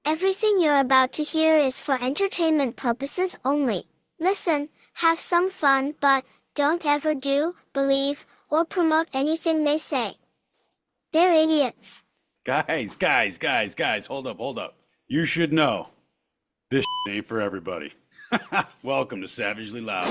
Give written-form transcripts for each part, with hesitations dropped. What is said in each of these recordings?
Everything you're about to hear is for entertainment purposes only. Listen, have some fun, but don't ever do, believe, or promote anything they say. They're idiots. Guys, hold up. You should know, this ain't for everybody. Welcome to Savagely Loud.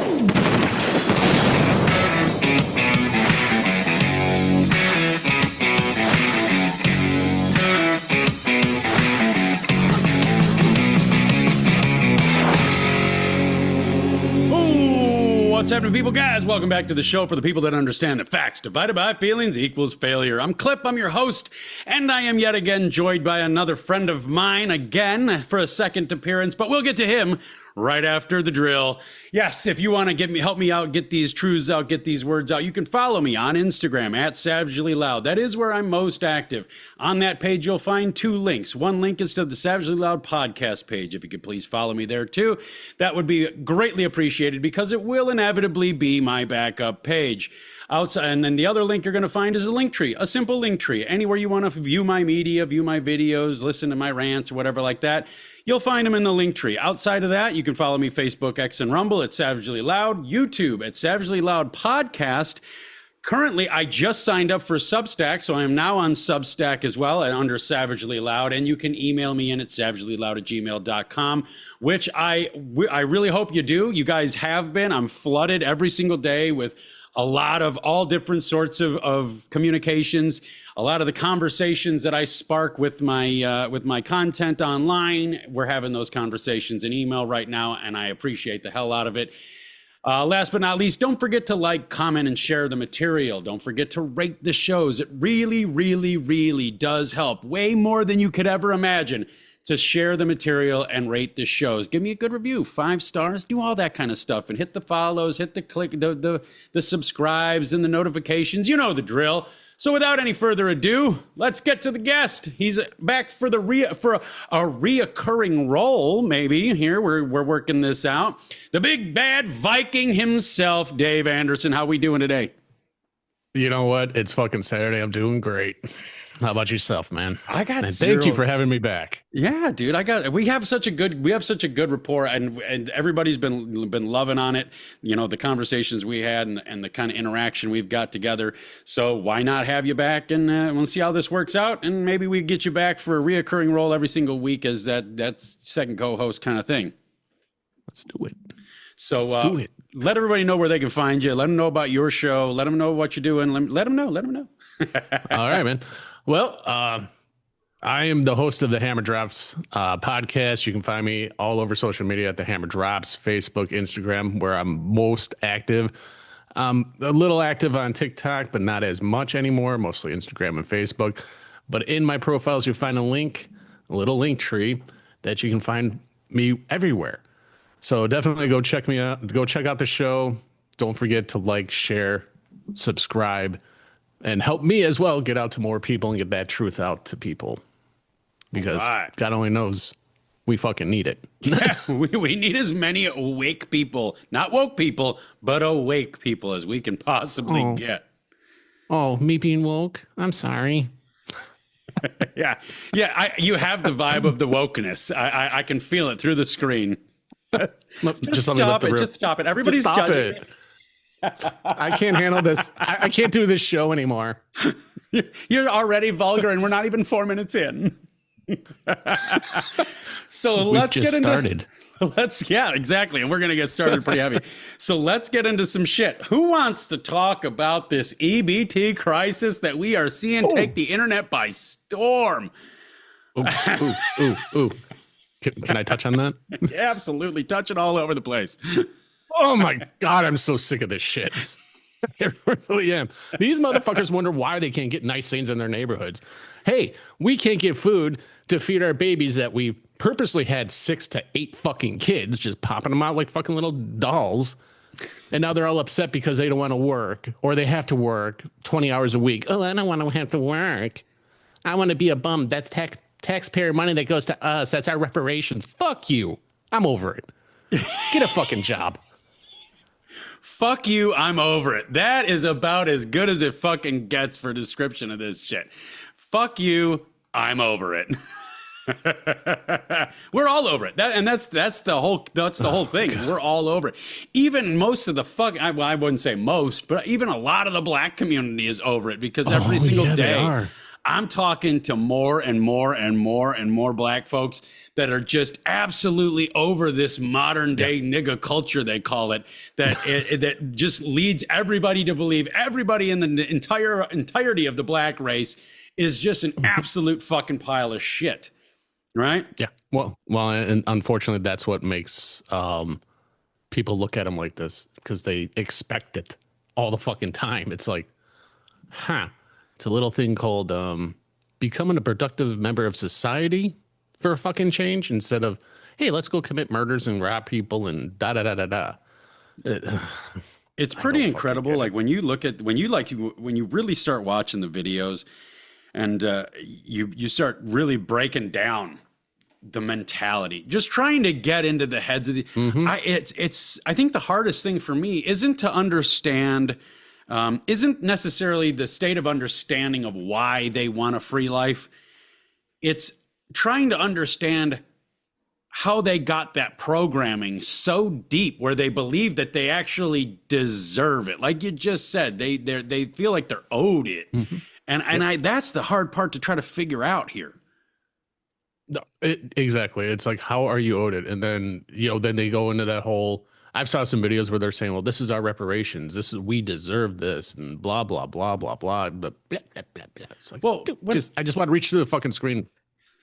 What's happening, people? Guys, welcome back to the show for the people that understand that facts divided by feelings equals failure. I'm Clip, I'm your host, and I am yet again joined by another friend of mine again for a second appearance, but we'll get to him right after the drill. Yes, if you want to help me out, get these truths out, get these words out, you can follow me on Instagram at SavagelyLOUD. That is where I'm most active. On that page, you'll find two links. One link is to the SavagelyLOUD Podcast page. If you could please follow me there too, that would be greatly appreciated because it will inevitably be my backup page. Outside, and then the other link you're going to find is a link tree, a simple link tree. Anywhere you want to view my media, view my videos, listen to my rants or whatever like that, you'll find them in the link tree. Outside of that, you can follow me Facebook, X, and Rumble at SavagelyLOUD, YouTube at SavagelyLOUD Podcast. Currently, I just signed up for Substack, so I am now on Substack as well under Savagely Loud, and you can email me in at savagelyloud@gmail.com, which I really hope you do. You guys have been. I'm flooded every single day with a lot of all different sorts of communications, a lot of the conversations that I spark with my content online. We're having those conversations in email right now, and I appreciate the hell out of it. Last but not least, don't forget to like, comment, and share the material. Don't forget to rate the shows. It really, really, really does help. Way more than you could ever imagine to share the material and rate the shows. Give me a good review, 5 stars, do all that kind of stuff, and hit the follows, hit the click, the subscribes, and the notifications. You know the drill. So without any further ado, let's get to the guest. He's back for a reoccurring role, maybe. Here, we're working this out. The big bad Viking himself, Dave Anderson. How we doing today? You know what? It's fucking Saturday. I'm doing great. How about yourself, man? Thank you for having me back. Yeah, dude. We have such a good rapport, and everybody's been loving on it. You know, the conversations we had and the kind of interaction we've got together. So why not have you back, and we'll see how this works out, and maybe we get you back for a reoccurring role every single week as that second co-host kind of thing. Let's do it. So let everybody know where they can find you. Let them know about your show. Let them know what you're doing. Let them know. All right, man. Well, I am the host of the Hammer Drops podcast. You can find me all over social media at the Hammer Drops, Facebook, Instagram, where I'm most active. I'm a little active on TikTok, but not as much anymore, mostly Instagram and Facebook. But in my profiles, you'll find a little link tree that you can find me everywhere. So definitely go check me out. Go check out the show. Don't forget to like, share, subscribe, and help me as well get out to more people and get that truth out to people. Because God only knows we fucking need it. Yeah, we need as many awake people, not woke people, but awake people as we can possibly get. Oh, me being woke? I'm sorry. Yeah. You have the vibe of the wokeness. I can feel it through the screen. Just stop it. Everybody's judging. I can't handle this. I can't do this show anymore. You're already vulgar, and we're not even 4 minutes in. So let's get into started. Yeah, exactly. And we're going to get started pretty heavy. So let's get into some shit. Who wants to talk about this EBT crisis that we are seeing take the internet by storm? Ooh. Can I touch on that? Yeah, absolutely. Touch it all over the place. Oh my God, I'm so sick of this shit. I really am. These motherfuckers wonder why they can't get nice things in their neighborhoods. Hey, we can't get food to feed our babies that we purposely had 6 to 8 fucking kids, just popping them out like fucking little dolls. And now they're all upset because they don't want to work, or they have to work 20 hours a week. Oh, I don't want to have to work. I want to be a bum. That's taxpayer money that goes to us. That's our reparations. Fuck you. I'm over it. Get a fucking job. Fuck you, I'm over it. That is about as good as it fucking gets for a description of this shit. Fuck you, I'm over it. We're all over it. That's the whole thing. God. We're all over it. Even most of the I wouldn't say most, but even a lot of the black community is over it because every single day I'm talking to more and more and more and more black folks that are just absolutely over this modern day nigga culture, they call it, that just leads everybody to believe everybody in the entirety of the black race is just an absolute fucking pile of shit. Right? Yeah. Well, and unfortunately, that's what makes people look at them like this because they expect it all the fucking time. It's like, it's a little thing called becoming a productive member of society for a fucking change instead of, hey, let's go commit murders and rob people and da da da da da. It's pretty incredible. Like when you really start watching the videos and you start really breaking down the mentality, just trying to get into the heads of the, I think the hardest thing for me isn't to understand, isn't necessarily the state of understanding of why they want a free life. It's trying to understand how they got that programming so deep where they believe that they actually deserve it. Like you just said, they feel like they're owed it. And that's the hard part to try to figure out here. No, exactly. It's like, how are you owed it? And then, then they go into that whole, I've saw some videos where they're saying, well, this is our reparations. We deserve this and blah, blah, blah, blah, blah. But blah, blah, blah, blah. It's like, well, I just want to reach through the fucking screen,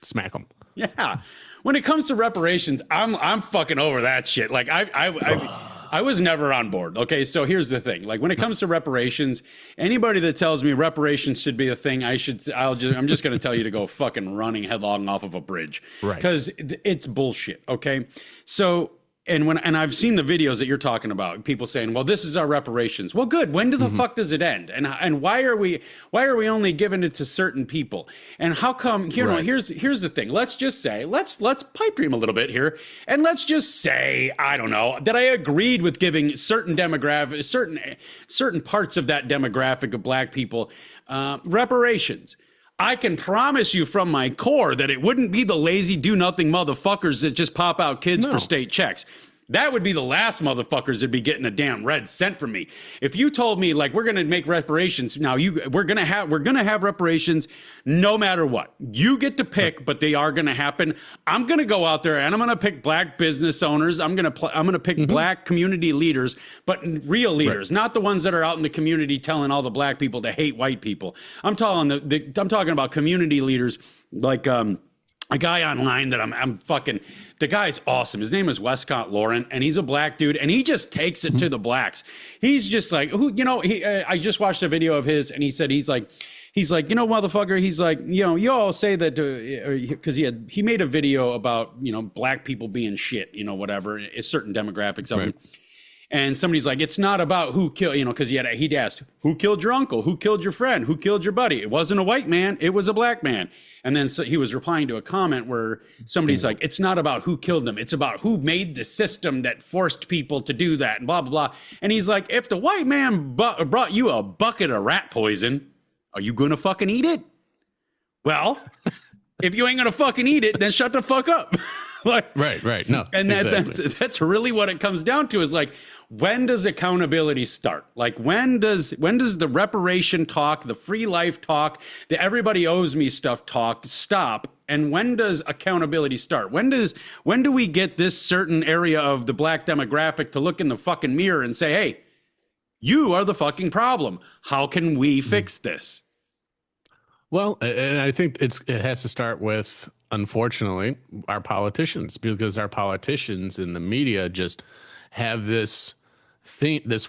smack them. Yeah. When it comes to reparations, I'm fucking over that shit. Like I was never on board. Okay. So here's the thing. Like when it comes to reparations, anybody that tells me reparations should be a thing, I'm just going to tell you to go fucking running headlong off of a bridge. Right. Cause it's bullshit. Okay. So, and I've seen the videos that you're talking about, people saying, well, this is our reparations. Well, good. When the fuck does it end? And why are we only giving it to certain people? And how come, here's the thing. Let's just say, let's pipe dream a little bit here. And let's just say, I don't know, that I agreed with giving certain demographic, certain parts of that demographic of black people, reparations. I can promise you from my core that it wouldn't be the lazy do-nothing motherfuckers that just pop out kids for state checks. That would be the last motherfuckers that'd be getting a damn red cent from me. If you told me like we're gonna make reparations now, we're gonna have reparations no matter what. You get to pick, but they are gonna happen. I'm gonna go out there and I'm gonna pick black business owners. I'm gonna pick black community leaders, but real leaders, not the ones that are out in the community telling all the black people to hate white people. I'm talking about community leaders like a guy online that I'm fucking, the guy's awesome. His name is Westcott Lauren, and he's a black dude, and he just takes it to the blacks. He's just like, I just watched a video of his, and he said, he's like, motherfucker, he's like, you all say that, because he made a video about, black people being shit, whatever, it's certain demographics of them. And somebody's like, it's not about who killed, because he'd asked, who killed your uncle? Who killed your friend? Who killed your buddy? It wasn't a white man. It was a black man. And then he was replying to a comment where somebody's like, it's not about who killed them. It's about who made the system that forced people to do that and blah, blah, blah. And he's like, if the white man brought you a bucket of rat poison, are you going to fucking eat it? Well, if you ain't going to fucking eat it, then shut the fuck up. Right. No. And exactly. that's really what it comes down to is like, when does accountability start? Like when does the reparation talk, the free life talk, the everybody owes me stuff talk stop? And when does accountability start? When do we get this certain area of the black demographic to look in the fucking mirror and say, hey, you are the fucking problem. How can we fix this? Well, and I think it has to start with, unfortunately, our politicians, because our politicians in the media just have this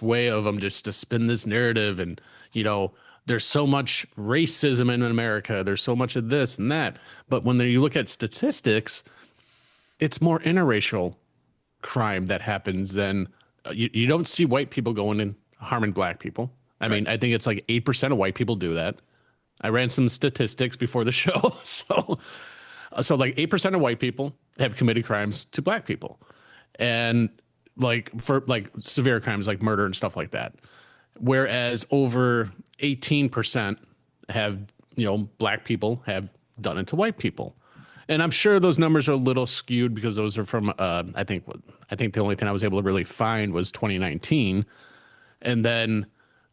way of them just to spin this narrative. And, there's so much racism in America. There's so much of this and that. But when you look at statistics, it's more interracial crime that happens than you don't see white people going and harming black people. I mean, I think it's like 8% of white people do that. I ran some statistics before the show. So like 8% of white people have committed crimes to black people. And for severe crimes like murder and stuff like that. Whereas over 18% have, black people have done it to white people. And I'm sure those numbers are a little skewed because those are from I think the only thing I was able to really find was 2019. And then,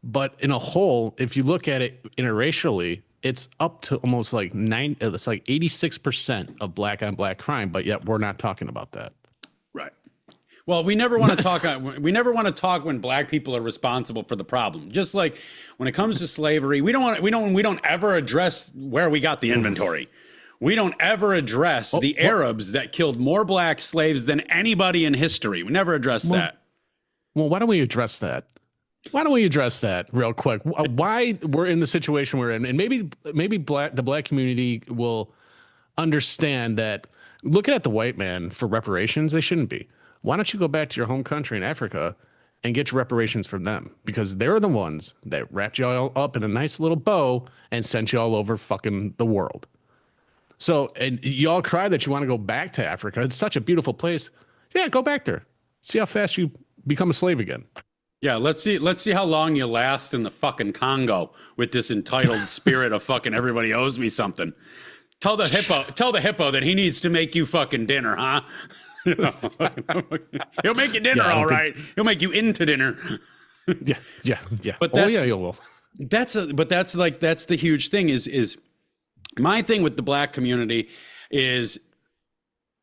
but in a whole, if you look at it interracially, it's up to almost like it's like 86% of black on black crime, but yet we're not talking about that. Right. Well, we never want to talk. We never want to talk when black people are responsible for the problem. Just like when it comes to slavery, we don't ever address where we got the inventory. We don't ever address the Arabs that killed more black slaves than anybody in history. We never address that. Well, why don't we address that? Why don't we address that real quick? Why we're in the situation we're in, and maybe the black community will understand that. Looking at the white man for reparations, they shouldn't be. Why don't you go back to your home country in Africa and get your reparations from them? Because they're the ones that wrapped you all up in a nice little bow and sent you all over fucking the world. So, and you all cry that you want to go back to Africa. It's such a beautiful place. Yeah, go back there. See how fast you become a slave again. Yeah, let's see how long you last in the fucking Congo with this entitled spirit of fucking everybody owes me something. Tell the hippo that he needs to make you fucking dinner, huh? You know, he'll make you dinner, all right. He'll make you into dinner. Yeah. But you will. That's the huge thing is my thing with the black community is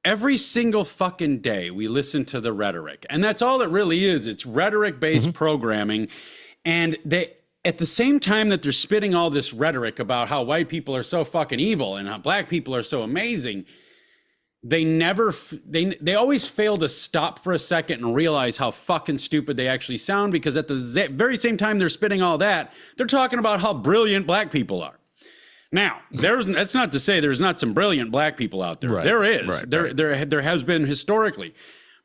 every single fucking day we listen to the rhetoric, and that's all it really is. It's rhetoric-based programming, and they, at the same time that they're spitting all this rhetoric about how white people are so fucking evil and how black people are so amazing, they always fail to stop for a second and realize how fucking stupid they actually sound, because at the very same time they're spitting all that, they're talking about how brilliant black people are. Now, that's not to say there's not some brilliant black people out there. Right, there is. Right, there has been historically.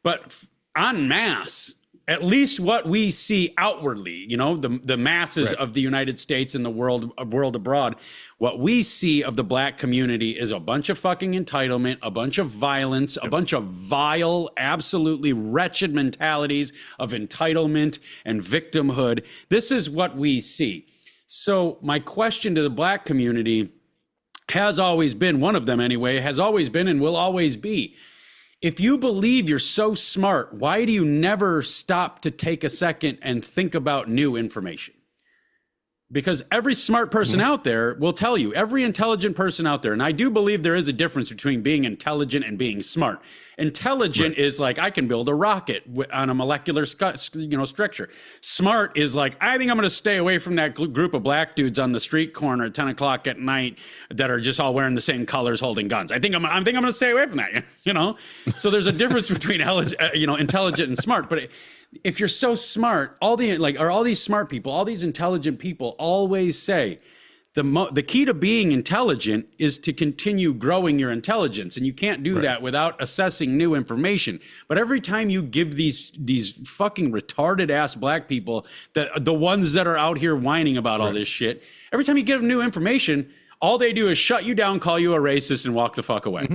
But en masse, at least what we see outwardly, you know, the masses of the United States and the world abroad, what we see of the black community is a bunch of fucking entitlement, a bunch of violence, a bunch of vile, absolutely wretched mentalities of entitlement and victimhood. This is what we see. So my question to the black community has always been, one of them anyway, has always been and will always be, if you believe you're so smart, why do you never stop to take a second and think about new information? Because every smart person out there will tell you, every intelligent person out there, and I do believe there is a difference between being intelligent and being smart. Intelligent is like, I can build a rocket on a molecular structure. Smart is like, I think I'm going to stay away from that group of black dudes on the street corner at 10 o'clock at night that are just all wearing the same colors, holding guns. I think I'm going to stay away from that, you know? So there's a difference between, intelligent and smart. But if you're so smart, all these smart people, all these intelligent people always say the key to being intelligent is to continue growing your intelligence, and you can't do that without assessing new information. But every time you give these fucking retarded ass black people, the ones that are out here whining about all this shit, every time you give them new information, all they do is shut you down, call you a racist, and walk the fuck away.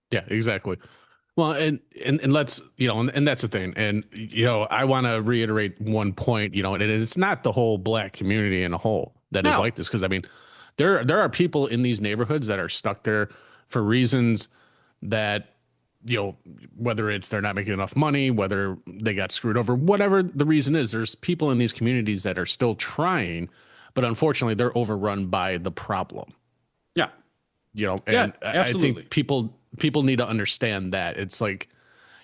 Yeah, exactly. Well, and let's, and that's the thing. And, I want to reiterate one point, and it's not the whole black community in a whole that is like this. Because, I mean, there are people in these neighborhoods that are stuck there for reasons that, whether it's they're not making enough money, whether they got screwed over, whatever the reason is, there's people in these communities that are still trying, but unfortunately they're overrun by the problem. Yeah. And I think people need to understand that. It's like,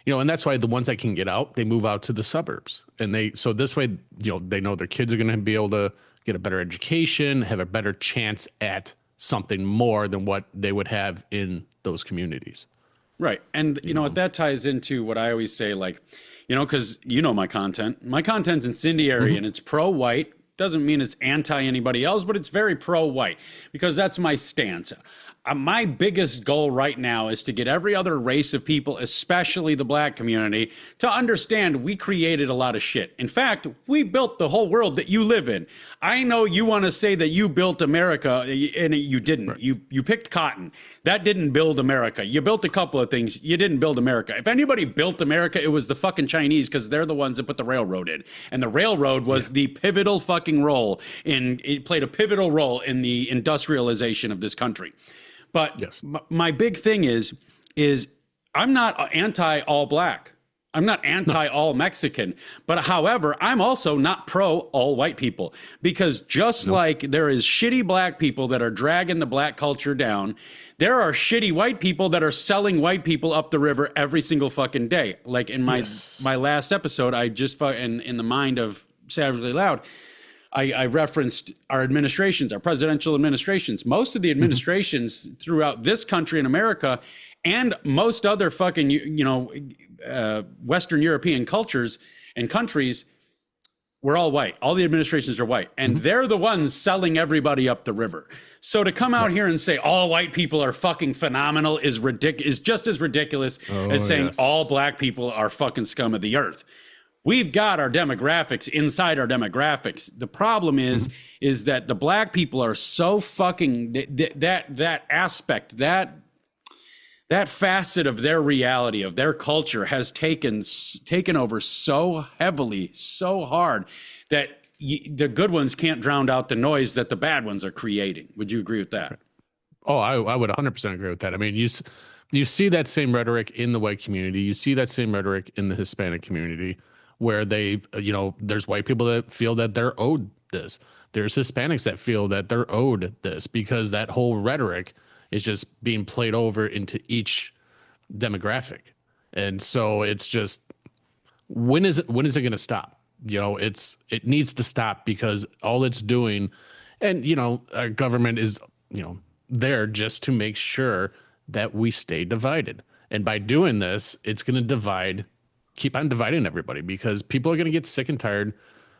and that's why the ones that can get out, they move out to the suburbs. And so this way, they know their kids are going to be able to get a better education, have a better chance at something more than what they would have in those communities. Right. And, that ties into what I always say, like, because my content. My content's incendiary and it's pro-white. Doesn't mean it's anti anybody else, but it's very pro-white because that's my stance. My biggest goal right now is to get every other race of people, especially the black community, to understand we created a lot of shit. In fact, we built the whole world that you live in. I know you want to say that you built America, and you didn't. Right. You picked cotton. That didn't build America. You built a couple of things. You didn't build America. If anybody built America, it was the fucking Chinese, because they're the ones that put the railroad in. And the railroad was the pivotal fucking role it played a pivotal role in the industrialization of this country. But Yes. my big thing is I'm not anti all black. I'm not anti all Mexican, but however, I'm also not pro all white people, because just like there is shitty black people that are dragging the black culture down, there are shitty white people that are selling white people up the river every single fucking day. Like in my last episode, I just in the mind of Savagely Loud, I referenced our administrations, our presidential administrations. Most of the administrations throughout this country in America and most other fucking, Western European cultures and countries, we're all white. All the administrations are white. And they're the ones selling everybody up the river. So to come out here and say all white people are fucking phenomenal is just as ridiculous as saying all black people are fucking scum of the earth. We've got our demographics inside our demographics. The problem is that the black people are so fucking that aspect, that facet of their reality, of their culture has taken over so heavily, so hard that the good ones can't drown out the noise that the bad ones are creating. Would you agree with that? Oh, I would 100% agree with that. I mean, you see that same rhetoric in the white community. You see that same rhetoric in the Hispanic community, where they, there's white people that feel that they're owed this. There's Hispanics that feel that they're owed this, because that whole rhetoric is just being played over into each demographic. And so it's just, when is it going to stop? It needs to stop, because all it's doing, and, our government is, there just to make sure that we stay divided. And by doing this, it's going to keep on dividing everybody, because people are going to get sick and tired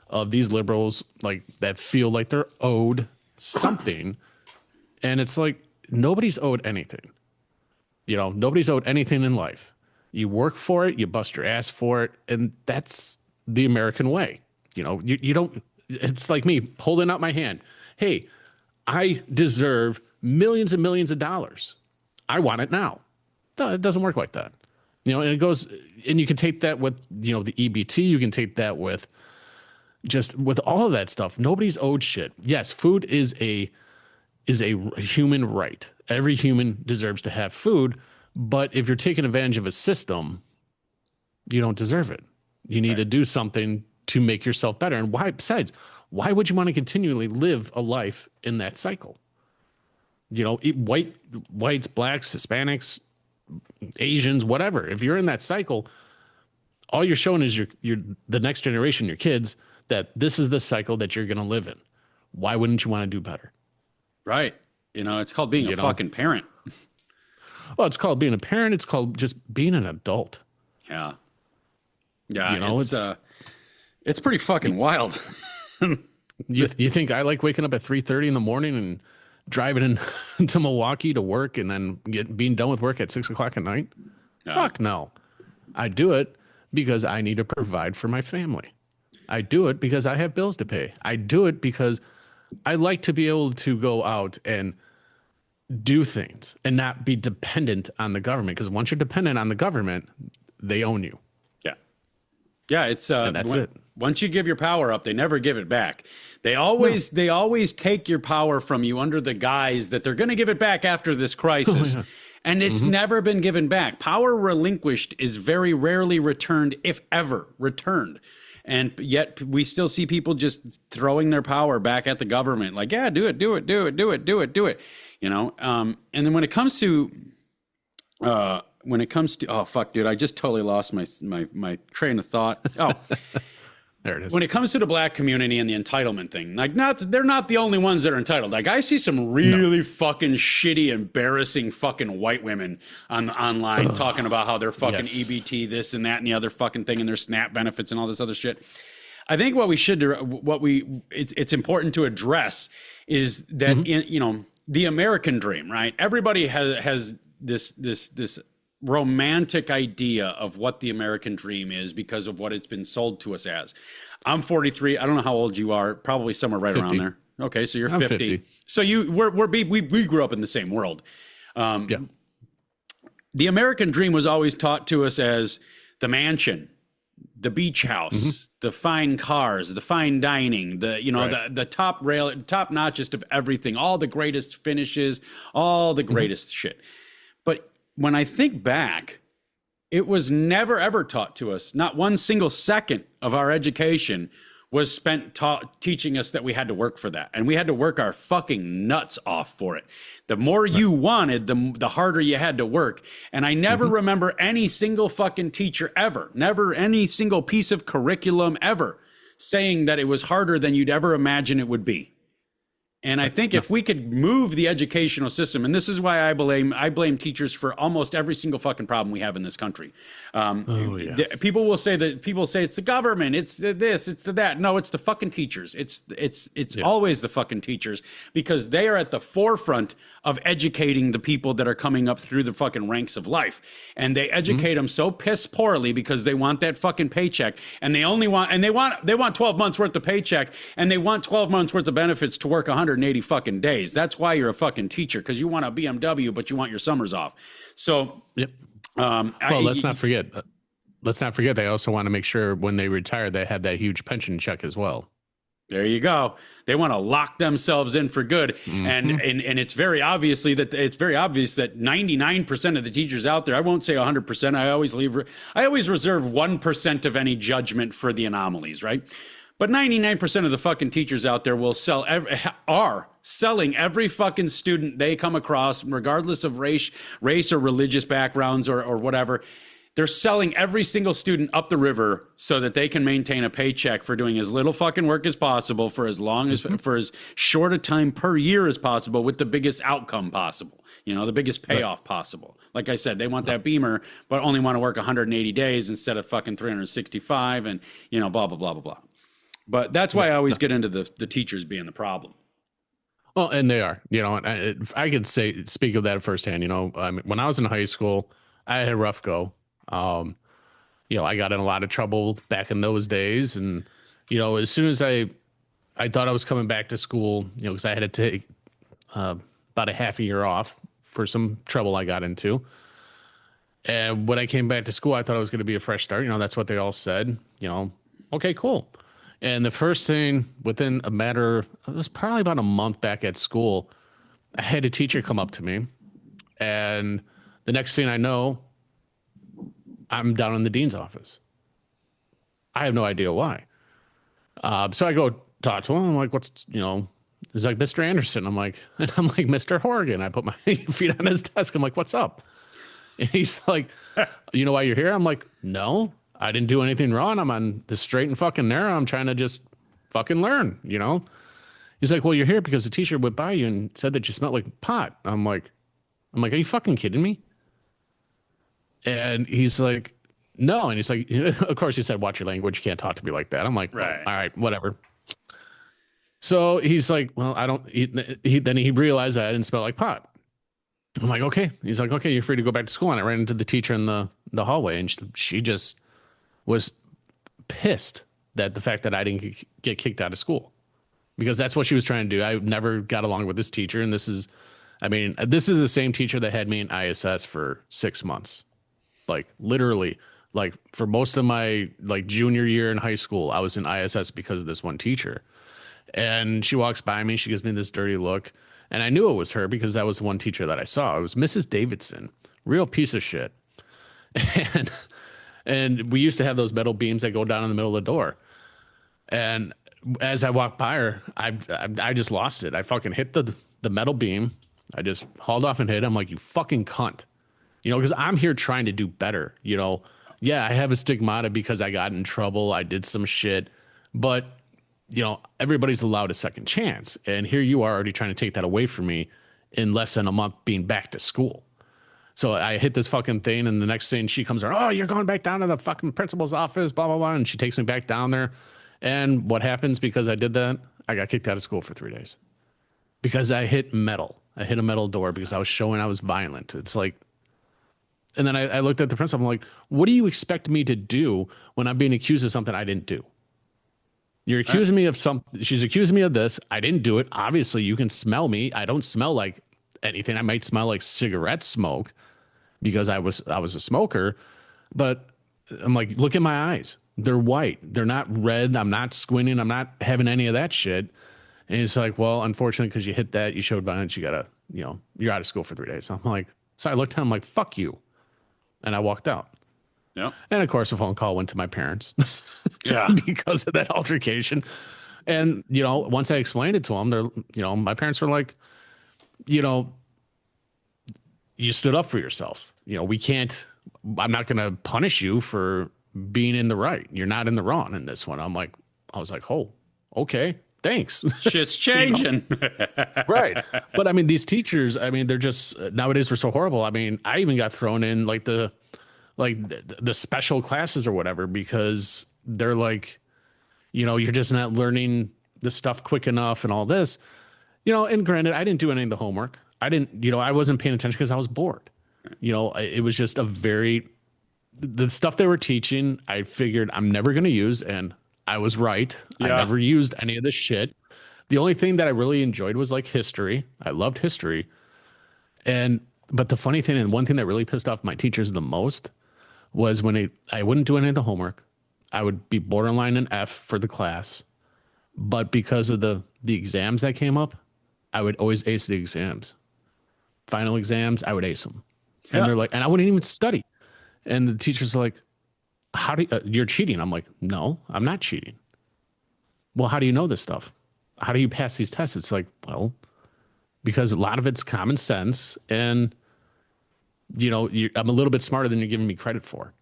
of these liberals that feel like they're owed something. And it's like, nobody's owed anything. Nobody's owed anything in life. You work for it, you bust your ass for it, and that's the American way. You don't, it's like me holding out my hand. Hey, I deserve millions and millions of dollars. I want it now. No, it doesn't work like that. And it goes, and you can take that with, the EBT, you can take that with all of that stuff. Nobody's owed shit. Yes, food is a human right. Every human deserves to have food, but if you're taking advantage of a system, you don't deserve it. You need to do something to make yourself better. And why would you want to continually live a life in that cycle? Whites, blacks, Hispanics, Asians, whatever. If you're in that cycle, all you're showing is you're the next generation, your kids, that this is the cycle that you're going to live in. Why wouldn't you want to do better? Right. It's called being a fucking parent. Well, it's called being a parent. It's called just being an adult. Yeah. Yeah. It's pretty fucking wild. You think I like waking up at 3:30 in the morning and driving into Milwaukee to work and then being done with work at 6 o'clock at night? No. Fuck no. I do it because I need to provide for my family. I do it because I have bills to pay. I do it because I like to be able to go out and do things and not be dependent on the government. Because once you're dependent on the government, they own you. Yeah. Yeah. It's, and that's it. Once you give your power up, they never give it back. They always take your power from you under the guise that they're going to give it back after this crisis. And it's never been given back. Power relinquished is very rarely returned, if ever returned. And yet we still see people just throwing their power back at the government. Like, yeah, do it. And then when it comes to, oh, fuck, dude, I just totally lost my train of thought. Oh, there it is. When it comes to the black community and the entitlement thing, they're not the only ones that are entitled. Like, I see some really fucking shitty, embarrassing fucking white women online talking about how they're fucking EBT, this and that and the other fucking thing, and their SNAP benefits and all this other shit. I think what we should do, it's important to address is that the American dream, right? Everybody has this romantic idea of what the American dream is because of what it's been sold to us as. I'm 43. I don't know how old you are. Probably somewhere right 50. around there. Okay, so you're I'm 50. So we grew up in the same world. The American dream was always taught to us as the mansion, the beach house, the fine cars, the fine dining, the top notchest of everything, all the greatest finishes, all the greatest shit. But when I think back, it was never ever taught to us. Not one single second of our education was spent teaching us that we had to work for that. And we had to work our fucking nuts off for it. The more you wanted, the harder you had to work. And I never remember any single fucking teacher ever, never any single piece of curriculum ever saying that it was harder than you'd ever imagine it would be. And I think if we could move the educational system, and this is why I blame teachers for almost every single fucking problem we have in this country. People say it's the government, it's this, it's that. No, it's the fucking teachers. It's always the fucking teachers, because they are at the forefront of educating the people that are coming up through the fucking ranks of life. And they educate them so piss poorly because they want that fucking paycheck, and they want 12 months worth of paycheck, and they want 12 months worth of benefits to work 180 fucking days. That's why you're a fucking teacher, because you want a BMW, but you want your summers off. So, let's not forget. They also want to make sure when they retire, they have that huge pension check as well. There you go. They want to lock themselves in for good. And it's very obvious that 99% of the teachers out there, I won't say 100%. I always reserve 1% of any judgment for the anomalies, right? But 99% of the fucking teachers out there are selling every fucking student they come across, regardless of race or religious backgrounds or whatever. They're selling every single student up the river so that they can maintain a paycheck for doing as little fucking work as possible for as long as for as short a time per year as possible, with the biggest outcome possible. The biggest payoff possible. Like I said, they want that Beamer, but only want to work 180 days instead of fucking 365, and blah blah blah blah blah. But that's why I always get into the teachers being the problem. Well, and they are, and I could speak of that firsthand. When I was in high school, I had a rough go. I got in a lot of trouble back in those days. And, as soon as I thought I was coming back to school, because I had to take about a half a year off for some trouble I got into. And when I came back to school, I thought it was going to be a fresh start. That's what they all said, okay, cool. And the first thing, within it was probably about a month back at school, I had a teacher come up to me. And the next thing I know, I'm down in the dean's office. I have no idea why. So I go talk to him. I'm like, he's like, Mr. Anderson. I'm like, Mr. Horgan. I put my feet on his desk. I'm like, what's up? And he's like, you know why you're here? I'm like, no, I didn't do anything wrong. I'm on the straight and fucking narrow. I'm trying to just fucking learn, He's like, well, you're here because the teacher went by you and said that you smelled like pot. I'm like, are you fucking kidding me? And he's like, no. And he's like, of course, he said, watch your language. You can't talk to me like that. I'm like, right. All right, whatever. So he's like, well, I don't. Then he realized that I didn't smell like pot. I'm like, okay. He's like, okay, you're free to go back to school. And I ran into the teacher in the hallway, and she just was pissed that the fact that I didn't get kicked out of school, because that's what she was trying to do. I never got along with this teacher. And this is the same teacher that had me in ISS for 6 months. Like literally, like for most of my junior year in high school, I was in ISS because of this one teacher. And she walks by me, she gives me this dirty look, and I knew it was her because that was the one teacher that I saw. It was Mrs. Davidson, real piece of shit. And we used to have those metal beams that go down in the middle of the door. And as I walked by her, I just lost it. I fucking hit the metal beam. I just hauled off and hit. I'm like, you fucking cunt. Because I'm here trying to do better. Yeah, I have a stigmata because I got in trouble. I did some shit. But, everybody's allowed a second chance. And here you are already trying to take that away from me in less than a month being back to school. So I hit this fucking thing. And the next thing she comes around, oh, you're going back down to the fucking principal's office, blah, blah, blah. And she takes me back down there. And what happens because I did that? I got kicked out of school for 3 days. Because I hit metal. I hit a metal door because I was showing I was violent. It's like, and then I looked at the principal. I'm like, what do you expect me to do when I'm being accused of something I didn't do? You're accusing me of something. She's accusing me of this. I didn't do it. Obviously, you can smell me. I don't smell like anything. I might smell like cigarette smoke because I was a smoker. But I'm like, look at my eyes. They're white. They're not red. I'm not squinting. I'm not having any of that shit. And he's like, well, unfortunately, because you hit that, you showed violence, you're out of school for 3 days. I'm like, so I looked at him like, fuck you. And I walked out. Yeah. And of course, a phone call went to my parents. Yeah. Because of that altercation. And, once I explained it to them, my parents were like, you stood up for yourself. I'm not going to punish you for being in the right. You're not in the wrong in this one. I was like, oh, okay, thanks. Shit's changing. Right. But I mean, these teachers, they're just, nowadays we're so horrible. I mean, I even got thrown in like the special classes or whatever, because they're like, you're just not learning the stuff quick enough and all this, and granted, I didn't do any of the homework. I wasn't paying attention because I was bored. It was just the stuff they were teaching, I figured I'm never going to use. And I was right. Yeah. I never used any of this shit. The only thing that I really enjoyed was like history. I loved history. But the funny thing, and one thing that really pissed off my teachers the most, was when I wouldn't do any of the homework. I would be borderline an F for the class. But because of the exams that came up, I would always ace the exams. Final exams, I would ace them. And Yeah. they're like, and I wouldn't even study. And the teacher's like, how do you, you're cheating? I'm like, no, I'm not cheating. Well, how do you know this stuff? How do you pass these tests? It's like, well, because a lot of it's common sense. And, I'm a little bit smarter than you're giving me credit for.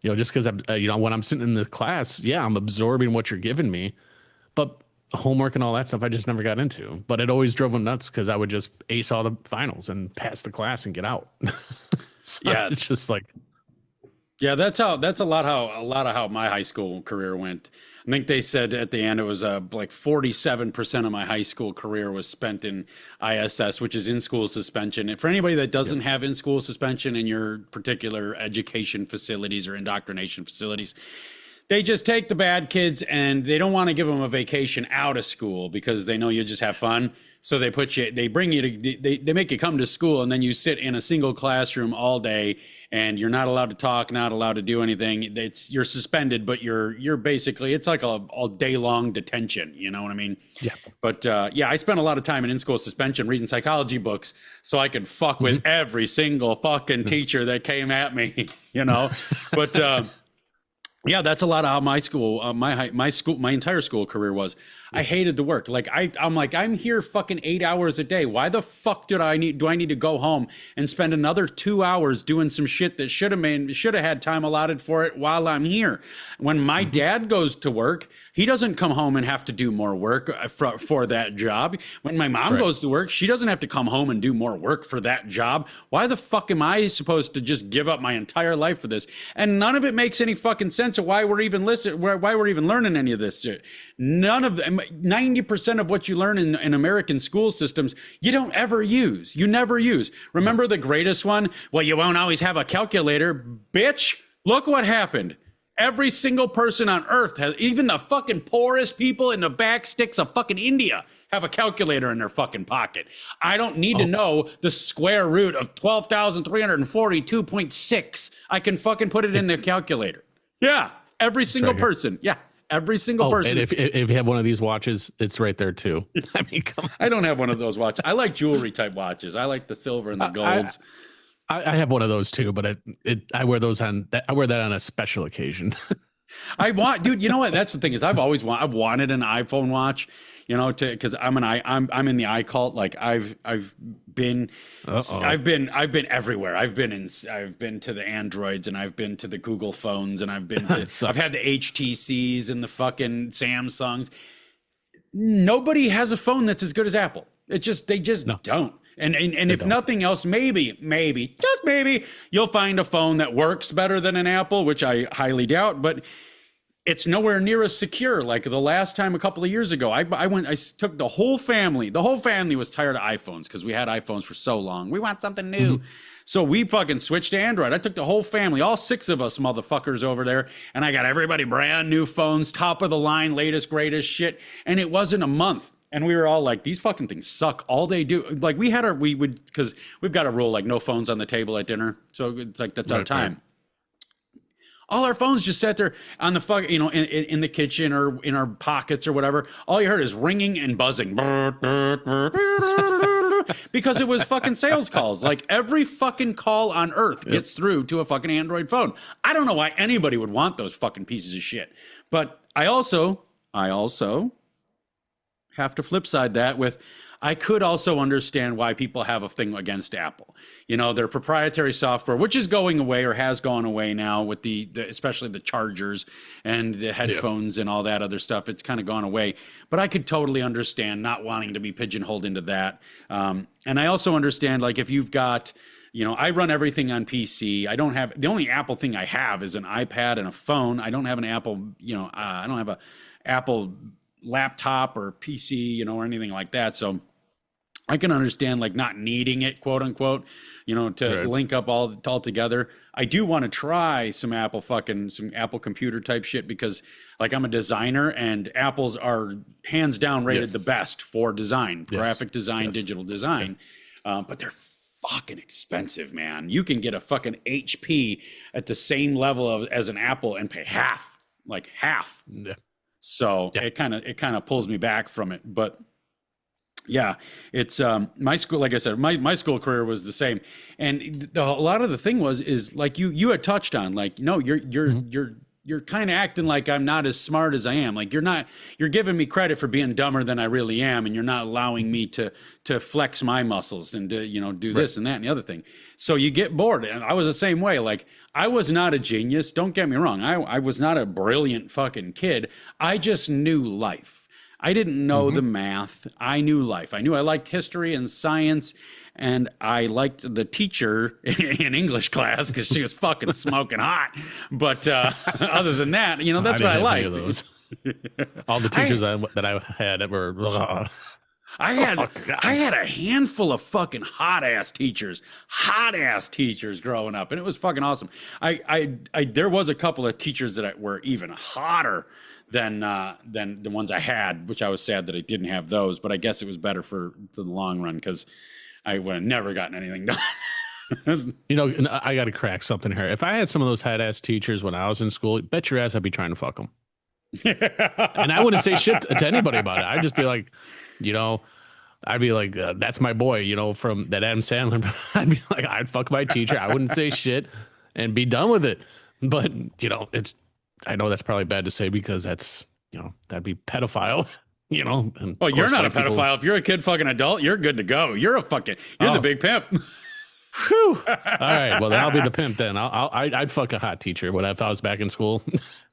Just because when I'm sitting in the class, yeah, I'm absorbing what you're giving me. But homework and all that stuff, I just never got into. But it always drove them nuts because I would just ace all the finals and pass the class and get out. So Yeah. it's just like, Yeah, that's a lot of how my high school career went. I think they said at the end it was like 47% of my high school career was spent in ISS, which is in-school suspension. And for anybody that doesn't have in-school suspension in your particular education facilities or indoctrination facilities, they just take the bad kids and they don't want to give them a vacation out of school because they know you just have fun. So they make you come to school and then you sit in a single classroom all day and you're not allowed to talk, not allowed to do anything. You're suspended, but you're basically, it's like a all day long detention. You know what I mean? Yeah. But I spent a lot of time in school suspension reading psychology books so I could fuck with every single fucking teacher that came at me, but, yeah, that's a lot of how my school, my entire school career was. I hated the work. Like I'm here fucking 8 hours a day. Why the fuck do I need to go home and spend another 2 hours doing some shit that should have had time allotted for it while I'm here? When my dad goes to work, he doesn't come home and have to do more work for that job. When my mom goes to work, she doesn't have to come home and do more work for that job. Why the fuck am I supposed to just give up my entire life for this? And none of it makes any fucking sense of why we're even learning any of this shit. None of them. 90% of what you learn in American school systems, you don't ever use. You never use. Remember the greatest one? Well, you won't always have a calculator. Bitch, look what happened. Every single person on earth has, even the fucking poorest people in the back sticks of fucking India have a calculator in their fucking pocket. I don't need to know the square root of 12,342.6. I can fucking put it in the calculator. Yeah, every single person. Yeah. Every single person. And if you have one of these watches, it's right there too. I mean, come on. I don't have one of those watches. I like jewelry type watches. I like the silver and the golds. I have one of those too, but I wear those I wear that on a special occasion. Dude, you know what? That's the thing is I've wanted an iPhone watch, because I'm in the iCult. Like I've been everywhere. I've been to the Androids and I've been to the Google phones and I've had the HTCs and the fucking Samsungs. Nobody has a phone that's as good as Apple. They just don't. And if nothing else, maybe, just maybe, you'll find a phone that works better than an Apple, which I highly doubt, but it's nowhere near as secure. Like the last time a couple of years ago, I took the whole family. The whole family was tired of iPhones because we had iPhones for so long. We want something new. Mm-hmm. So we fucking switched to Android. I took the whole family, all 6 of us motherfuckers over there, and I got everybody brand new phones, top of the line, latest, greatest shit. And it wasn't a month. And we were all like, these fucking things suck. All they do, like because we've got a rule, like no phones on the table at dinner. So it's like, that's our time. Right. All our phones just sat there on the fuck, in the kitchen or in our pockets or whatever. All you heard is ringing and buzzing. Because it was fucking sales calls. Like every fucking call on earth gets through to a fucking Android phone. I don't know why anybody would want those fucking pieces of shit. But I also have to flip side that with, I could also understand why people have a thing against Apple. Their proprietary software, which is going away or has gone away now with the especially the chargers and the headphones and all that other stuff. It's kind of gone away. But I could totally understand not wanting to be pigeonholed into that. And I also understand, like, if you've got, I run everything on PC. I don't have, the only Apple thing I have is an iPad and a phone. I don't have an Apple, I don't have a Apple laptop or PC, or anything like that. So I can understand, like, not needing it, quote unquote, to link up all together. I do want to try some Apple computer type shit because, like, I'm a designer and Apples are hands down rated the best for design, graphic design, digital design. But they're fucking expensive, man. You can get a fucking HP at the same level as an Apple and pay half. Yeah. So it kind of pulls me back from it, but yeah, it's my school. Like I said, my school career was the same, and a lot of the thing is like you had touched on, like, no, you're kind of acting like I'm not as smart as I am. Like you're giving me credit for being dumber than I really am, and you're not allowing me to flex my muscles and to do this and that and the other thing. So you get bored, and I was the same way. Like, I was not a genius. Don't get me wrong. I was not a brilliant fucking kid. I just knew life. I didn't know the math. I knew life. I knew I liked history and science, and I liked the teacher in English class because she was fucking smoking hot. But other than that, that's what I liked. All the teachers that I had were. I had a handful of fucking hot ass teachers growing up, and it was fucking awesome. There was a couple of teachers that were even hotter than the ones I had, which I was sad that I didn't have those, but I guess it was better for the long run because I would have never gotten anything done. I got to crack something here. If I had some of those hot ass teachers when I was in school, bet your ass I'd be trying to fuck them. And I wouldn't say shit to anybody about it. I'd just be like, I'd be like, that's my boy, from that Adam Sandler. I'd be like, I'd fuck my teacher. I wouldn't say shit and be done with it. But, I know that's probably bad to say because that's, that'd be pedophile, And well, you're not a pedophile. If you're a kid fucking adult, you're good to go. You're the big pimp. Whew. All right. Well, then I'll be the pimp then. I'd fuck a hot teacher if I was back in school.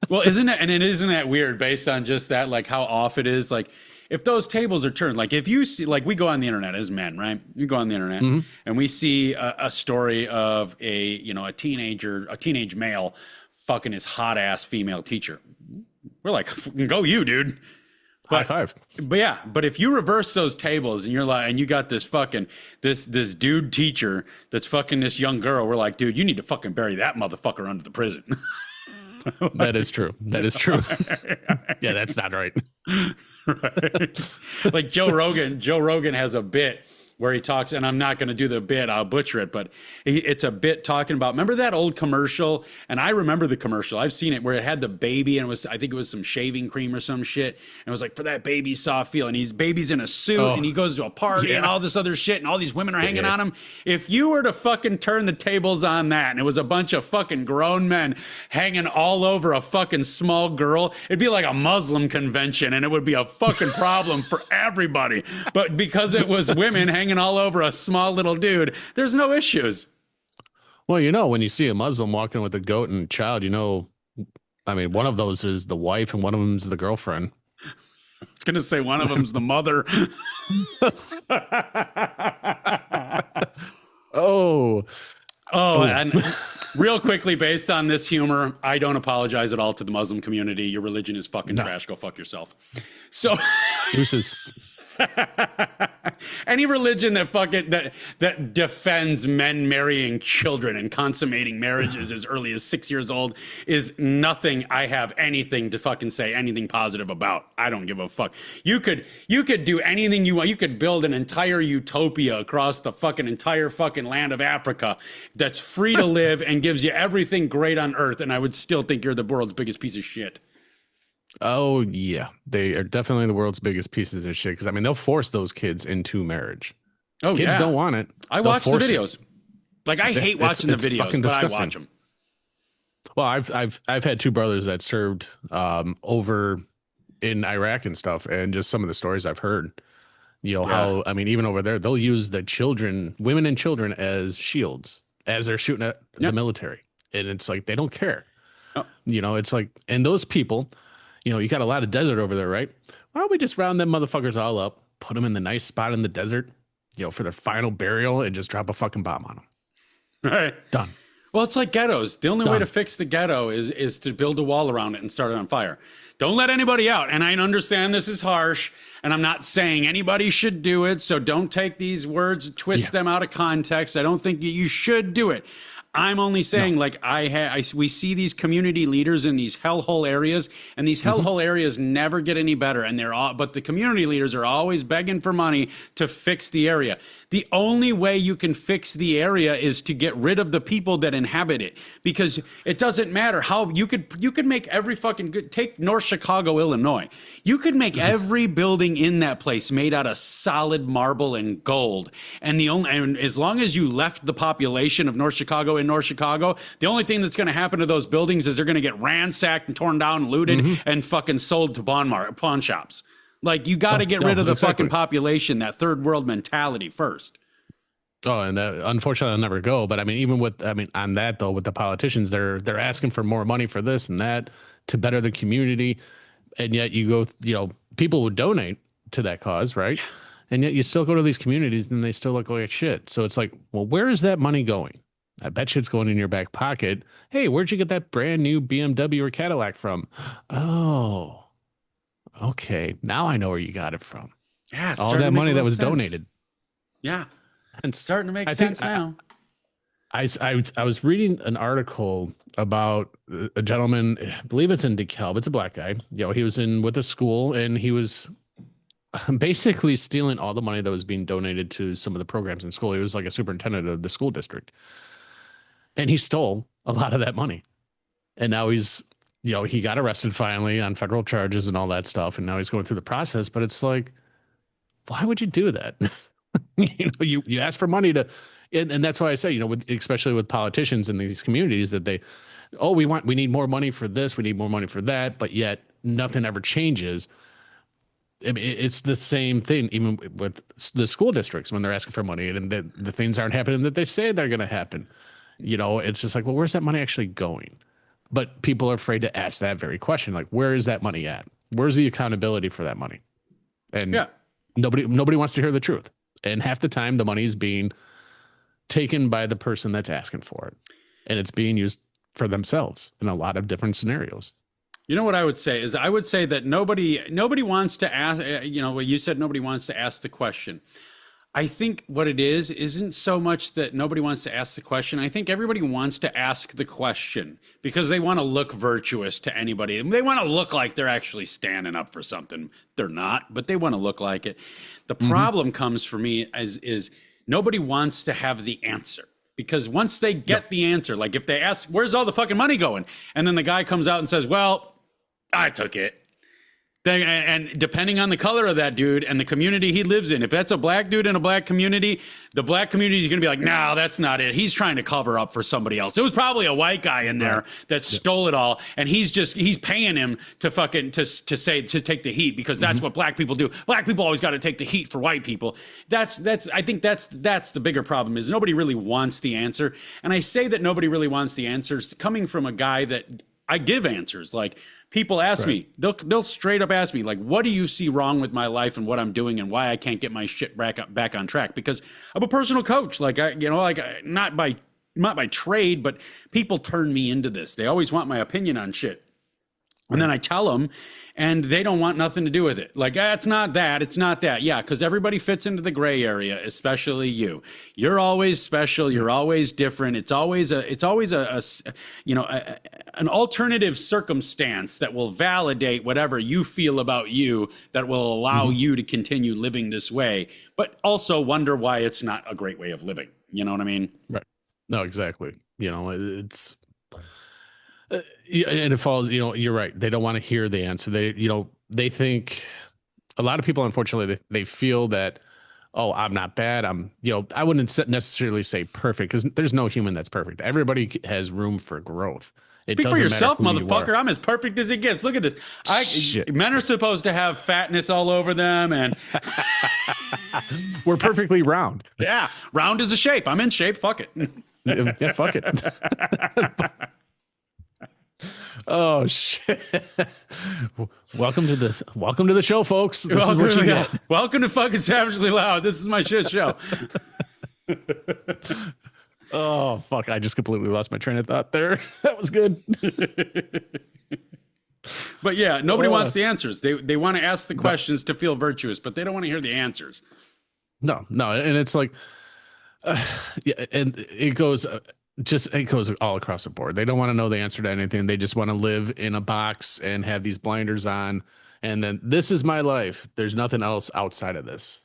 Well, isn't that weird based on just that, like how off it is? Like, if those tables are turned, like if you see, like we go on the internet as men, right? We go on the internet and we see a story of a teenage male fucking his hot ass female teacher. We're like, go you, dude. High five. But if you reverse those tables and you're like, and you got this fucking this dude teacher that's fucking this young girl, we're like, dude, you need to fucking bury that motherfucker under the prison. That is true. Yeah, that's not right. Right. Like Joe Rogan has a bit where he talks, and I'm not going to do the bit, I'll butcher it, but it's a bit talking about, remember that old commercial? And I remember the commercial. I've seen it where it had the baby, and I think it was some shaving cream or some shit. And it was like, for that baby soft feel. And baby's in a suit, and he goes to a party and all this other shit, and all these women are hanging on him. If you were to fucking turn the tables on that, and it was a bunch of fucking grown men hanging all over a fucking small girl, it'd be like a Muslim convention, and it would be a fucking problem for everybody. But because it was women hanging all over a small little dude, there's no issues. Well, when you see a Muslim walking with a goat and a child, one of those is the wife and one of them is the girlfriend. I was going to say one of them's the mother. Oh, and real quickly, based on this humor, I don't apologize at all to the Muslim community. Your religion is fucking trash. Go fuck yourself. So deuces. Any religion that defends men marrying children and consummating marriages as early as 6 years old is nothing I have anything to fucking say anything positive about. I don't give a fuck. You could do anything you want. You could build an entire utopia across the fucking entire fucking land of Africa that's free to live and gives you everything great on earth, and I would still think you're the world's biggest piece of shit. Oh, yeah. They are definitely the world's biggest pieces of shit. Because, I mean, they'll force those kids into marriage. Oh, kids don't want it. I watch the videos. Like, I hate watching the videos, but I watch them. Well, I've had two brothers that served over in Iraq and stuff. And just some of the stories I've heard, how, I mean, even over there, they'll use the children, women and children as shields as they're shooting at the military. And it's like, they don't care. Oh. It's like, and those people... you got a lot of desert over there, right? Why don't we just round them motherfuckers all up, put them in the nice spot in the desert, for their final burial, and just drop a fucking bomb on them. Right. Done. Well, it's like ghettos. The only way to fix the ghetto is to build a wall around it and start it on fire. Don't let anybody out. And I understand this is harsh, and I'm not saying anybody should do it, so don't take these words, twist them out of context. I don't think you should do it. I'm only saying, we see these community leaders in these hellhole areas, and these hellhole areas never get any better. And but the community leaders are always begging for money to fix the area. The only way you can fix the area is to get rid of the people that inhabit it, because it doesn't matter how you could make every fucking take North Chicago, Illinois. You could make every building in that place made out of solid marble and gold. And as long as you left the population of North Chicago in North Chicago, the only thing that's going to happen to those buildings is they're going to get ransacked and torn down and looted and fucking sold to pawn shops. Like, you got to get rid of the fucking population, that third world mentality first. Oh, and that, unfortunately, I'll never go. But I mean, on that though, with the politicians, they're asking for more money for this and that to better the community, and yet you go, people would donate to that cause, right? And yet you still go to these communities and they still look like shit. So it's like, well, where is that money going? I bet you it's going in your back pocket. Hey, where'd you get that brand new BMW or Cadillac from? Oh, okay. Now I know where you got it from. Yeah, all that money that was donated. Yeah, it's starting to make sense now. I was reading an article about a gentleman, I believe it's in DeKalb. It's a black guy. He was with a school, and he was basically stealing all the money that was being donated to some of the programs in school. He was like a superintendent of the school district. And he stole a lot of that money. And now he's, he got arrested finally on federal charges and all that stuff. And now he's going through the process. But it's like, why would you do that? You ask for money to, and that's why I say, especially with politicians in these communities, that we need more money for this, we need more money for that, but yet nothing ever changes. I mean, it's the same thing, even with the school districts when they're asking for money and the things aren't happening that they say they're going to happen. It's just like, well, where's that money actually going? But people are afraid to ask that very question. Like, where is that money at? Where's the accountability for that money? And nobody wants to hear the truth. And half the time the money is being taken by the person that's asking for it. And it's being used for themselves in a lot of different scenarios. You know what I would say is, I would say that nobody wants to ask, you said nobody wants to ask the question. I think what it isn't so much that nobody wants to ask the question. I think everybody wants to ask the question because they want to look virtuous to anybody. They want to look like they're actually standing up for something. They're not, but they want to look like it. The problem comes for me is nobody wants to have the answer. Because once they get the answer, like if they ask, where's all the fucking money going? And then the guy comes out and says, well, I took it. And depending on the color of that dude and the community he lives in, if that's a black dude in a black community, the black community is going to be like, no, that's not it. He's trying to cover up for somebody else. It was probably a white guy in there that stole it all. And he's paying him to fucking, to take the heat because that's what black people do. Black people always got to take the heat for white people. I think that's the bigger problem is nobody really wants the answer. And I say that nobody really wants the answers coming from a guy that I give answers. Like, people ask me, they'll straight up ask me, like, what do you see wrong with my life and what I'm doing and why I can't get my shit back on track? Because I'm a personal coach. Like, not by trade, but people turn me into this. They always want my opinion on shit. And then I tell them, and they don't want nothing to do with it. Like, it's not that. It's not that. Yeah, because everybody fits into the gray area, especially you. You're always special. You're always different. It's always an alternative circumstance that will validate whatever you feel about you, that will allow you to continue living this way, but also wonder why it's not a great way of living. You know what I mean? Right. No, exactly. It's. And it falls, you're right. They don't want to hear the answer. They think, a lot of people, unfortunately, they feel that, oh, I'm not bad. I wouldn't necessarily say perfect, because there's no human that's perfect. Everybody has room for growth. Speak for yourself, motherfucker. I'm as perfect as it gets. Look at this. Men are supposed to have fatness all over them, and we're perfectly round. Yeah, round is a shape. I'm in shape. Fuck it. Yeah, fuck it. Oh shit! Welcome to the show, folks. This is what you get. Welcome to fucking Savagely Loud. This is my shit show. Oh fuck! I just completely lost my train of thought there. That was good. But yeah, nobody wants the answers. They want to ask the questions to feel virtuous, but they don't want to hear the answers. No, and it's like, yeah, and it goes all across the board. They don't want to know the answer to anything. They just want to live in a box and have these blinders on. And then, this is my life. There's nothing else outside of this,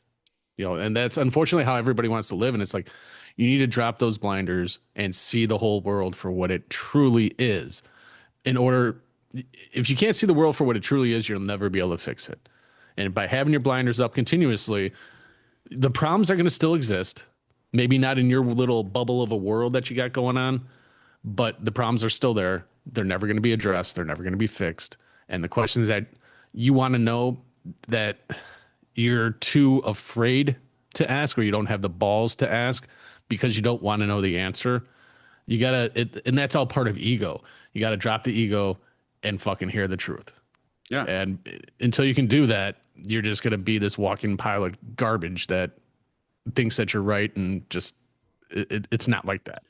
and that's unfortunately how everybody wants to live. And it's like, you need to drop those blinders and see the whole world for what it truly is. If you can't see the world for what it truly is, you'll never be able to fix it. And by having your blinders up continuously, the problems are going to still exist. Maybe not in your little bubble of a world that you got going on, but the problems are still there. They're never going to be addressed. They're never going to be fixed. And the questions that you want to know that you're too afraid to ask, or you don't have the balls to ask because you don't want to know the answer, and that's all part of ego. You got to drop the ego and fucking hear the truth. Yeah. And until you can do that, you're just going to be this walking pile of garbage that thinks that you're right, and just it's not like that.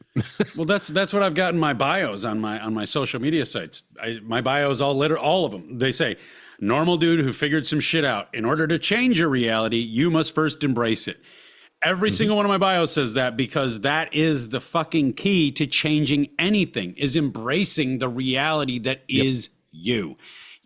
Well, that's what I've got in my bios on my social media sites. My bios all of them. They say, normal dude who figured some shit out. In order to change your reality, you must first embrace it. Every single one of my bios says that, because that is the fucking key to changing anything, is embracing the reality that is you.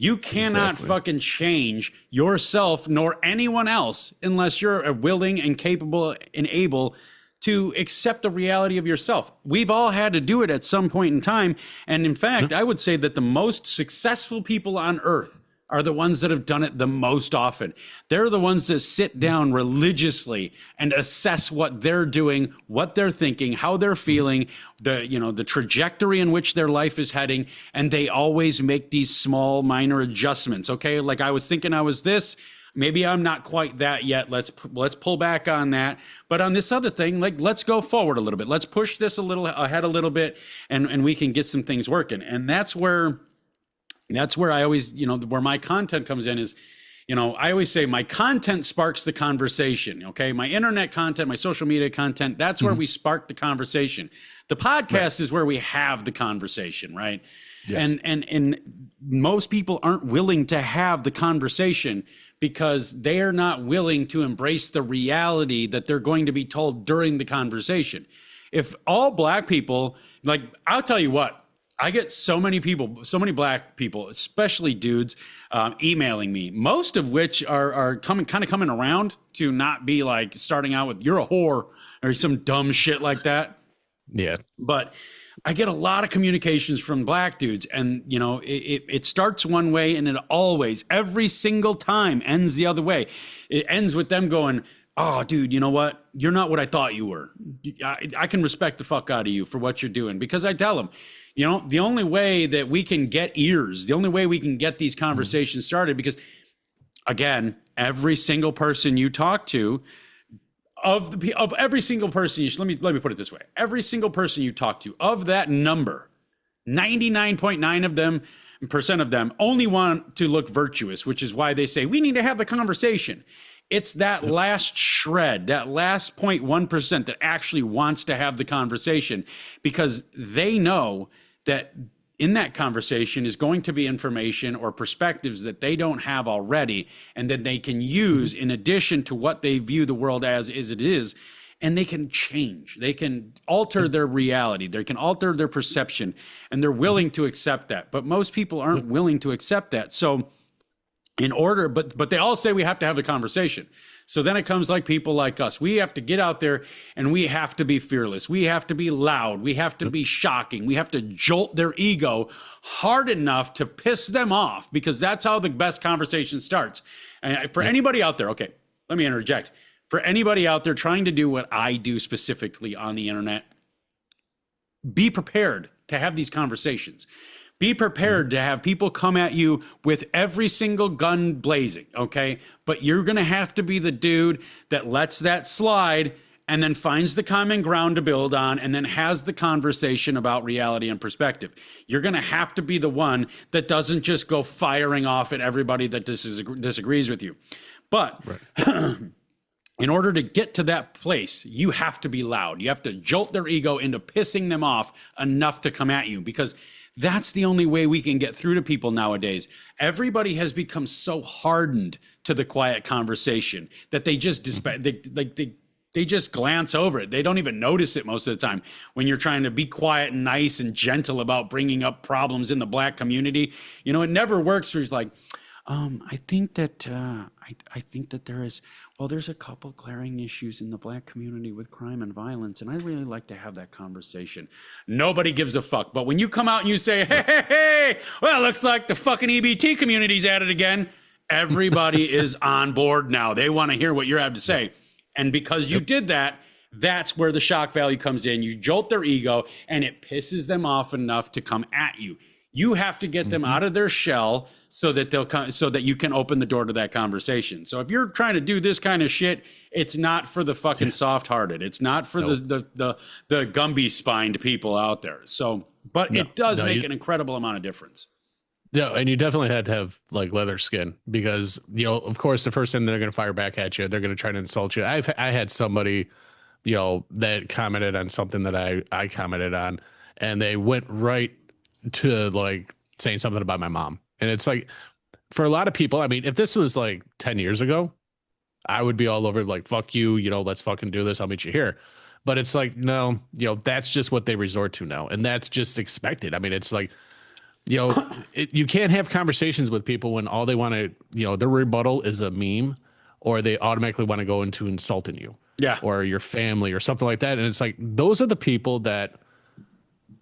You cannot fucking change yourself nor anyone else unless you're willing and capable and able to accept the reality of yourself. We've all had to do it at some point in time. And in fact, I would say that the most successful people on earth are the ones that have done it the most often. They're the ones that sit down religiously and assess what they're doing, what they're thinking, how they're feeling, the trajectory in which their life is heading, and they always make these small, minor adjustments. Okay, like I was thinking I was this, maybe I'm not quite that yet. Let's pull back on that. But on this other thing, like, let's go forward a little bit. Let's push this a little ahead a little bit, and we can get some things working. And that's where I always, where my content comes in is, I always say my content sparks the conversation. Okay. My internet content, my social media content, that's where we spark the conversation. The podcast is where we have the conversation. Right. Yes. And most people aren't willing to have the conversation because they are not willing to embrace the reality that they're going to be told during the conversation. If all black people, like, I'll tell you what, I get so many people, so many black people, especially dudes, emailing me, most of which are coming around to not be like starting out with, you're a whore or some dumb shit like that. Yeah. But I get a lot of communications from black dudes, and it starts one way and it always, every single time, ends the other way. It ends with them going, oh, dude, you know what? You're not what I thought you were. I can respect the fuck out of you for what you're doing, because I tell them, the only way that we can get ears, the only way we can get these conversations started, because again, every single person you talk to, of every single person, let me put it this way. Every single person you talk to, of that number, 99.9% of them only want to look virtuous, which is why they say we need to have the conversation. It's that last shred, that last 0.1% that actually wants to have the conversation, because they know that in that conversation is going to be information or perspectives that they don't have already, and that they can use in addition to what they view the world as it is, and they can change. They can alter their reality. They can alter their perception, and they're willing to accept that. But most people aren't willing to accept that. So but they all say we have to have the conversation. So then it comes like people like us. We have to get out there and we have to be fearless. We have to be loud. We have to be shocking. We have to jolt their ego hard enough to piss them off, because that's how the best conversation starts. And for anybody out there, okay, let me interject. For anybody out there trying to do what I do specifically on the internet, be prepared to have these conversations. Be prepared to have people come at you with every single gun blazing, okay? But you're going to have to be the dude that lets that slide and then finds the common ground to build on and then has the conversation about reality and perspective. You're going to have to be the one that doesn't just go firing off at everybody that disagrees with you. But in order to get to that place, you have to be loud. You have to jolt their ego into pissing them off enough to come at you, because that's the only way we can get through to people nowadays. Everybody has become so hardened to the quiet conversation that they just they just glance over it. They don't even notice it most of the time. When you're trying to be quiet and nice and gentle about bringing up problems in the Black community, you know, it never works. Where it's like, I think that there's a couple glaring issues in the Black community with crime and violence, and I'd really like to have that conversation. Nobody gives a fuck. But when you come out and you say, hey, well, looks like the fucking EBT community's at it again, everybody is on board now. They want to hear what you have to say. And because you did that, that's where the shock value comes in. You jolt their ego, and it pisses them off enough to come at you. You have to get them out of their shell so that they'll come, so that you can open the door to that conversation. So if you're trying to do this kind of shit, it's not for the fucking soft-hearted. It's not for the Gumby-spined people out there. So, but it does make an incredible amount of difference. Yeah, and you definitely had to have like leather skin, because, you know, of course, the first thing they're going to fire back at you, they're going to try to insult you. I had somebody, you know, that commented on something that I commented on, and they went right to like saying something about my mom. And it's like, for a lot of people, I mean, if this was like 10 years ago, I would be all over like, fuck you, you know, let's fucking do this. I'll meet you here. But it's like, no, you know, that's just what they resort to now. And that's just expected. I mean, it's like, you know, you can't have conversations with people when all they want to, you know, their rebuttal is a meme, or they automatically want to go into insulting you. Yeah. Or your family or something like that. And it's like, those are the people that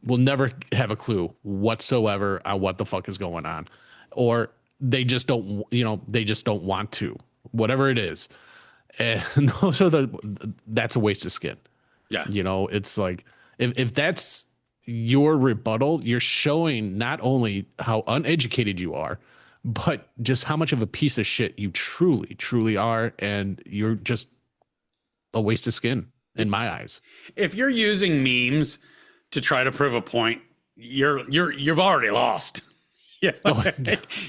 will never have a clue whatsoever on what the fuck is going on, or they just don't, you know, they just don't want to, whatever it is. And those are that's a waste of skin. Yeah. You know, it's like, if that's your rebuttal, you're showing not only how uneducated you are, but just how much of a piece of shit you truly, truly are. And you're just a waste of skin in my eyes. If you're using memes to try to prove a point, you've already lost. Yeah,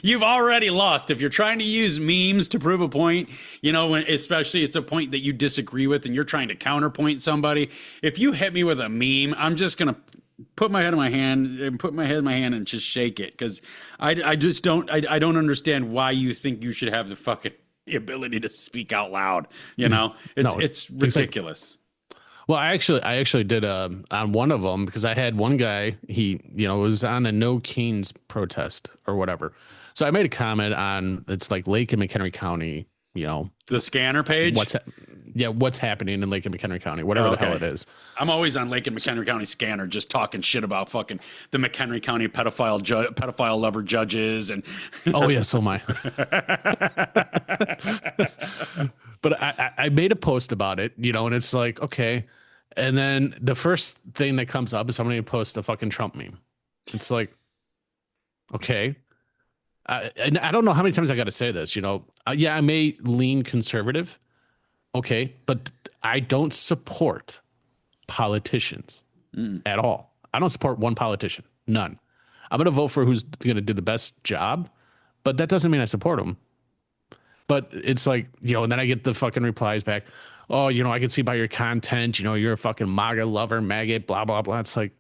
you've already lost. If you're trying to use memes to prove a point, you know, when especially it's a point that you disagree with and you're trying to counterpoint somebody. If you hit me with a meme, I'm just gonna put my head in my hand and just shake it, because I just don't understand why you think you should have the ability to speak out loud. You know, it's ridiculous. Well, I actually did on one of them, because I had one guy, he, you know, was on a No Canes protest or whatever. So I made a comment on, it's like Lake and McHenry County, you know, the scanner page. What's happening in Lake and McHenry County, whatever the hell it is. I'm always on Lake and McHenry County scanner, just talking shit about fucking the McHenry County pedophile lover judges. And oh yeah, so am I. But I made a post about it, you know, and it's like, okay. And then the first thing that comes up is somebody posts a fucking Trump meme. It's like, okay. And I don't know how many times I got to say this, you know. Yeah, I may lean conservative. Okay. But I don't support politicians at all. I don't support one politician. None. I'm going to vote for who's going to do the best job. But that doesn't mean I support them. But it's like, you know, and then I get the fucking replies back. Oh, you know, I can see by your content, you know, you're a fucking MAGA lover, maggot, blah, blah, blah. It's like,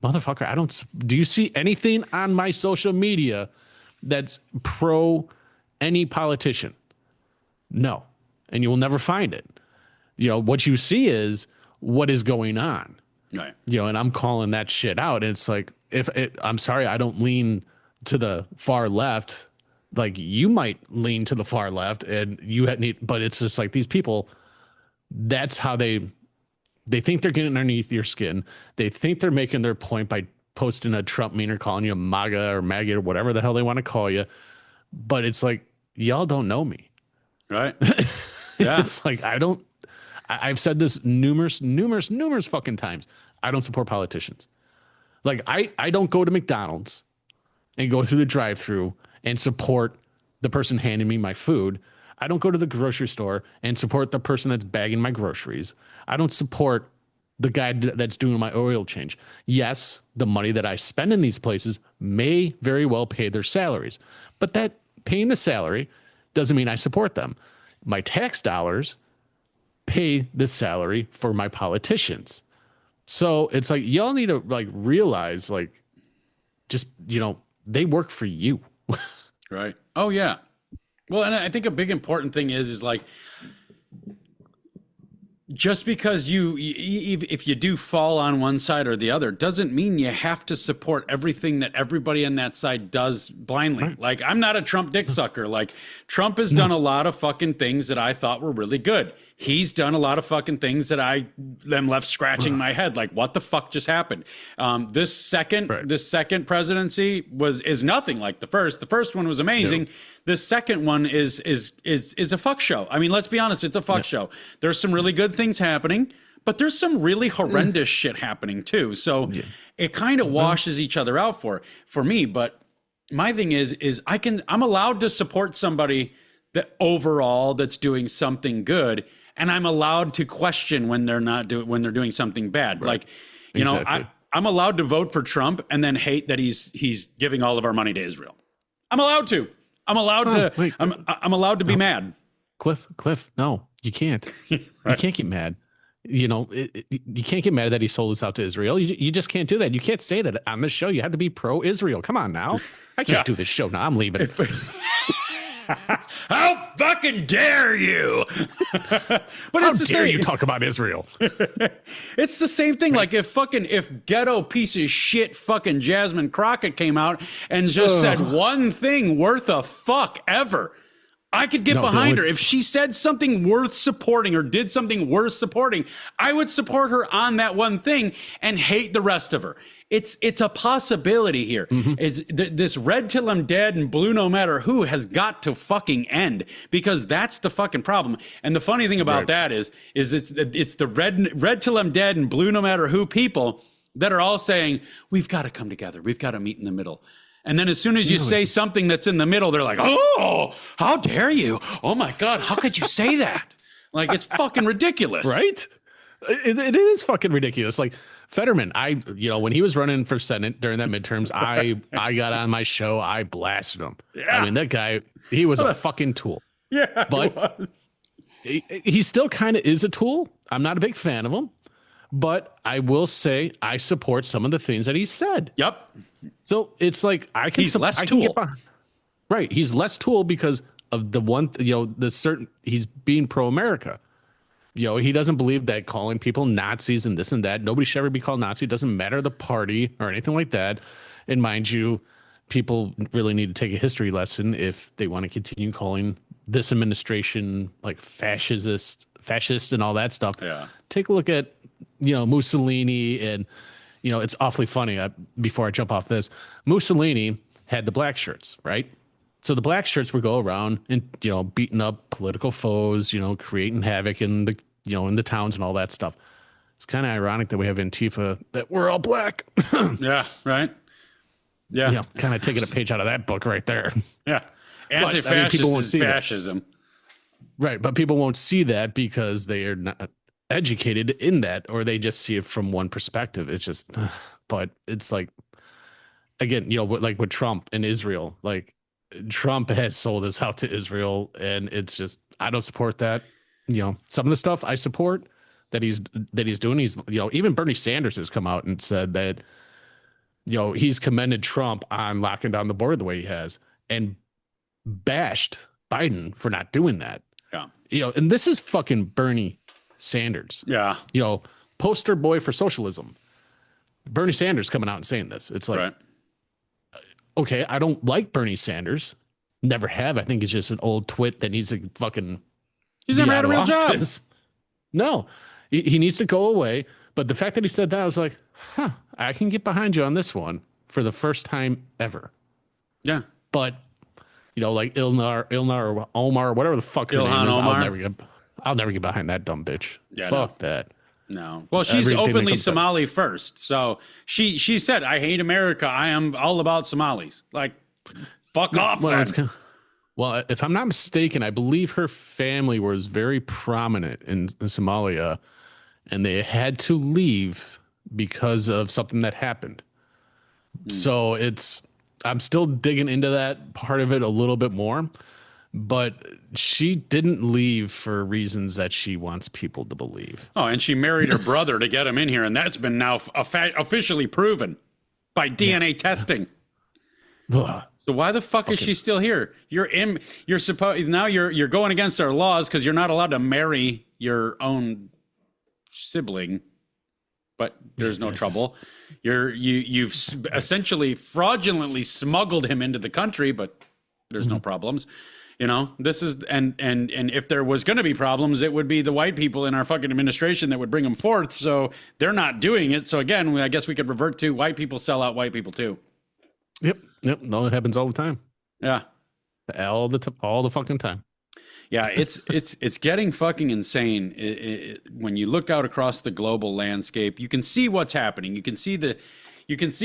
motherfucker, do you see anything on my social media that's pro any politician? No. And you will never find it. What you see is what is going on. Right. And I'm calling that shit out. And it's like, I'm sorry, I don't lean to the far left. Like, you might lean to the far left and but it's just like these people, that's how they think they're getting underneath your skin. They think they're making their point by posting a Trump meme or calling you a MAGA or maggot or whatever the hell they want to call you. But it's like, y'all don't know me. Right. Yeah. It's like, I've said this numerous fucking times. I don't support politicians. Like, I don't go to McDonald's and go through the drive-thru and support the person handing me my food. I don't go to the grocery store and support the person that's bagging my groceries. I don't support the guy that's doing my oil change. Yes, the money that I spend in these places may very well pay their salaries, but that paying the salary doesn't mean I support them. My tax dollars pay the salary for my politicians. So it's like, y'all need to like realize, like, just, they work for you. Right. Oh yeah. Well, and I think a big important thing is like, just because if you do fall on one side or the other, doesn't mean you have to support everything that everybody on that side does blindly. Right. Like, I'm not a Trump dick sucker. Like, Trump has done a lot of fucking things that I thought were really good. He's done a lot of fucking things that I am left scratching my head. Like, what the fuck just happened? This second presidency is nothing like the first. The first one was amazing. Yeah. This second one is a fuck show. I mean, let's be honest, it's a fuck show. There's some really good things happening, but there's some really horrendous shit happening too. So it kind of washes each other out for me. But my thing is I'm allowed to support somebody that overall that's doing something good, and I'm allowed to question when they're doing something bad. Right. Like, exactly. I'm allowed to vote for Trump and then hate that he's giving all of our money to Israel. I'm allowed to. I'm allowed to be mad. Cliff, no, you can't. Right. You can't get mad. You can't get mad that he sold us out to Israel. You just can't do that. You can't say that on this show. You have to be pro-Israel. Come on now. I can't do this show now. I'm leaving. How fucking dare you? But how dare you talk about Israel? It's the same thing. Like, if ghetto piece of shit fucking Jasmine Crockett came out and just said one thing worth a fuck ever, I could get behind her. If she said something worth supporting or did something worth supporting, I would support her on that one thing and hate the rest of her. It's a possibility here. Mm-hmm. This red till I'm dead and blue no matter who has got to fucking end, because that's the fucking problem. And the funny thing about that is it's the red till I'm dead and blue no matter who people that are all saying, we've got to come together. We've got to meet in the middle. And then as soon as you say something that's in the middle, they're like, oh, how dare you? Oh my God, how could you say that? Like, it's fucking ridiculous. Right? It is fucking ridiculous. Like, Fetterman, when he was running for Senate during that midterms, I got on my show, I blasted him. Yeah. I mean, that guy, he was a fucking tool. Yeah, but he still kind of is a tool. I'm not a big fan of him, but I will say I support some of the things that he said. Yep. So it's like he's less tool. Right. He's less tool because of the one, he's being pro-America. He doesn't believe that calling people Nazis and this and that. Nobody should ever be called Nazi. It doesn't matter the party or anything like that. And mind you, people really need to take a history lesson if they want to continue calling this administration like fascist and all that stuff. Yeah. Take a look at, Mussolini and, it's awfully funny. Before I jump off this, Mussolini had the black shirts, right? So the black shirts would go around and, beating up political foes, creating havoc in the towns and all that stuff. It's kind of ironic that we have Antifa, that we're all black. Yeah, right. Yeah. Kind of taking a page out of that book right there. Yeah. Anti-fascist is fascism. Right. But people won't see that because they are not educated in that, or they just see it from one perspective. It's just, but it's like, again, like with Trump and Israel, like, Trump has sold us out to Israel, and it's just, I don't support that. Some of the stuff I support that he's doing. He's, even Bernie Sanders has come out and said that, he's commended Trump on locking down the border the way he has and bashed Biden for not doing that. Yeah. And this is fucking Bernie Sanders. Yeah. Poster boy for socialism. Bernie Sanders coming out and saying this. It's like, Right. Okay, I don't like Bernie Sanders. Never have. I think he's just an old twit that needs to fucking. He's never had a real job. No, he needs to go away. But the fact that he said that, I was like, I can get behind you on this one for the first time ever. Yeah. But, like Ilnar or Omar, whatever the fuck her Ilhan name is, Omar. I'll never get behind that dumb bitch. Yeah, fuck that. No. Well, she's Everything that openly comes Somali first. So she said, I hate America. I am all about Somalis. Like, fuck off. Well, if I'm not mistaken, I believe her family was very prominent in Somalia, and they had to leave because of something that happened. So I'm still digging into that part of it a little bit more, but she didn't leave for reasons that she wants people to believe. Oh, and she married her brother to get him in here, and that's been now officially proven by DNA testing. Ugh. So why the fuck is she still here? You're going against our laws because you're not allowed to marry your own sibling, but there's no trouble. You've essentially fraudulently smuggled him into the country, but there's no problems. This is and if there was going to be problems, it would be the white people in our fucking administration that would bring them forth. So they're not doing it. So again, I guess we could revert to white people sell out white people too. Yep. No, it happens all the time. Yeah, all the fucking time. Yeah, it's getting fucking insane. When you look out across the global landscape, you can see what's happening. You can see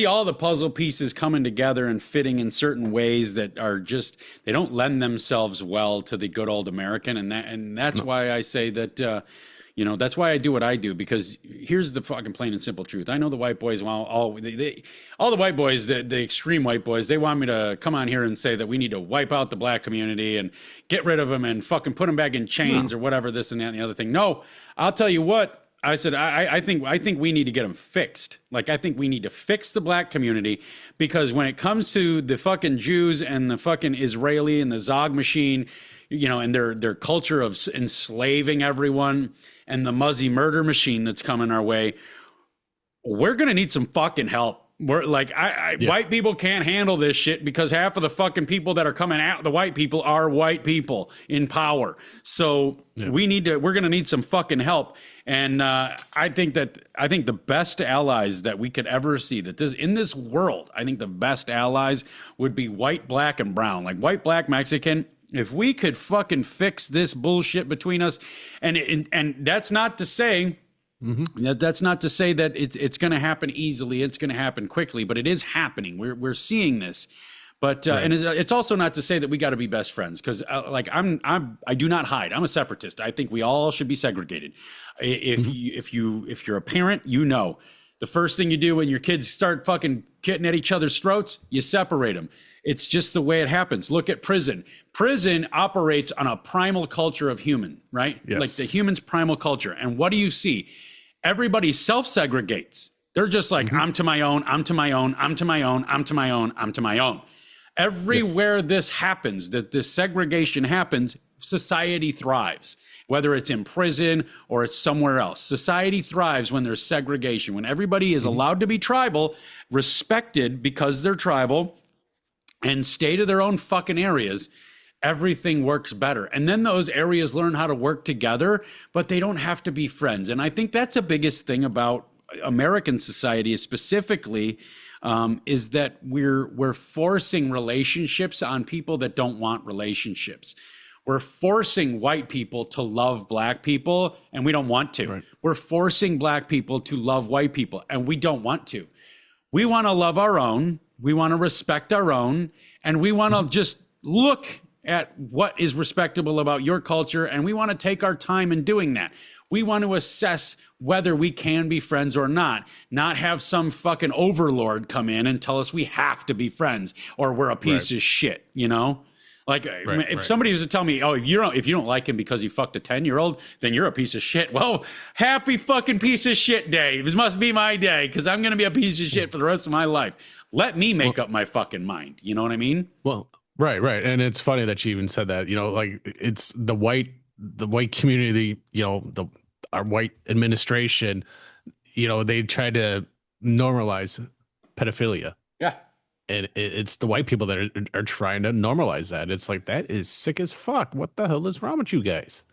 all the puzzle pieces coming together and fitting in certain ways that are just, they don't lend themselves well to the good old American, and that's why I say that. That's why I do what I do, because here's the fucking plain and simple truth. I know the white boys, all the white boys, the extreme white boys, they want me to come on here and say that we need to wipe out the black community and get rid of them and fucking put them back in chains or whatever, this and that and the other thing. No, I'll tell you what. I said, I think we need to get them fixed. Like, I think we need to fix the black community, because when it comes to the fucking Jews and the fucking Israeli and the Zog machine, and their culture of enslaving everyone, and the Muzzy murder machine that's coming our way, we're going to need some fucking help. We're like, white people can't handle this shit, because half of the fucking people that are coming at the white people are white people in power. So we're going to need some fucking help. And I think the best allies that we could ever see in this world, I think the best allies would be white, black, and brown, like white, black, Mexican. If we could fucking fix this bullshit between us, and that's not to say that's not to say that it's going to happen easily. It's going to happen quickly, but it is happening. We're seeing this. But and it's also not to say that we got to be best friends, because I do not hide. I'm a separatist. I think we all should be segregated. If you're a parent, the first thing you do when your kids start fucking getting at each other's throats, you separate them. It's just the way it happens. Look at prison. Prison operates on a primal culture of human, right? Yes. Like the human's primal culture. And what do you see? Everybody self-segregates. They're just like, I'm to my own, I'm to my own, I'm to my own, I'm to my own, I'm to my own. Everywhere this happens, that this segregation happens, society thrives. Whether it's in prison or it's somewhere else. Society thrives when there's segregation, when everybody is allowed to be tribal, respected because they're tribal, and stay to their own fucking areas. Everything works better. And then those areas learn how to work together, but they don't have to be friends. And I think that's the biggest thing about American society specifically, is that we're forcing relationships on people that don't want relationships. We're forcing white people to love black people, and we don't want to. Right. We're forcing black people to love white people, and we don't want to. We want to love our own. We want to respect our own, and we want to just look at what is respectable about your culture, and we want to take our time in doing that. We want to assess whether we can be friends or not have some fucking overlord come in and tell us we have to be friends or we're a piece of shit, Like, Right. somebody was to tell me, oh, if you don't like him because he fucked a 10-year-old, then you're a piece of shit. Well, happy fucking piece of shit day. This must be my day because I'm going to be a piece of shit for the rest of my life. Let me make up my fucking mind. You know what I mean? Well, right. And it's funny that you even said that, like it's the white community, our white administration, they try to normalize pedophilia. Yeah. And it's the white people that are trying to normalize that. It's like, that is sick as fuck. What the hell is wrong with you guys?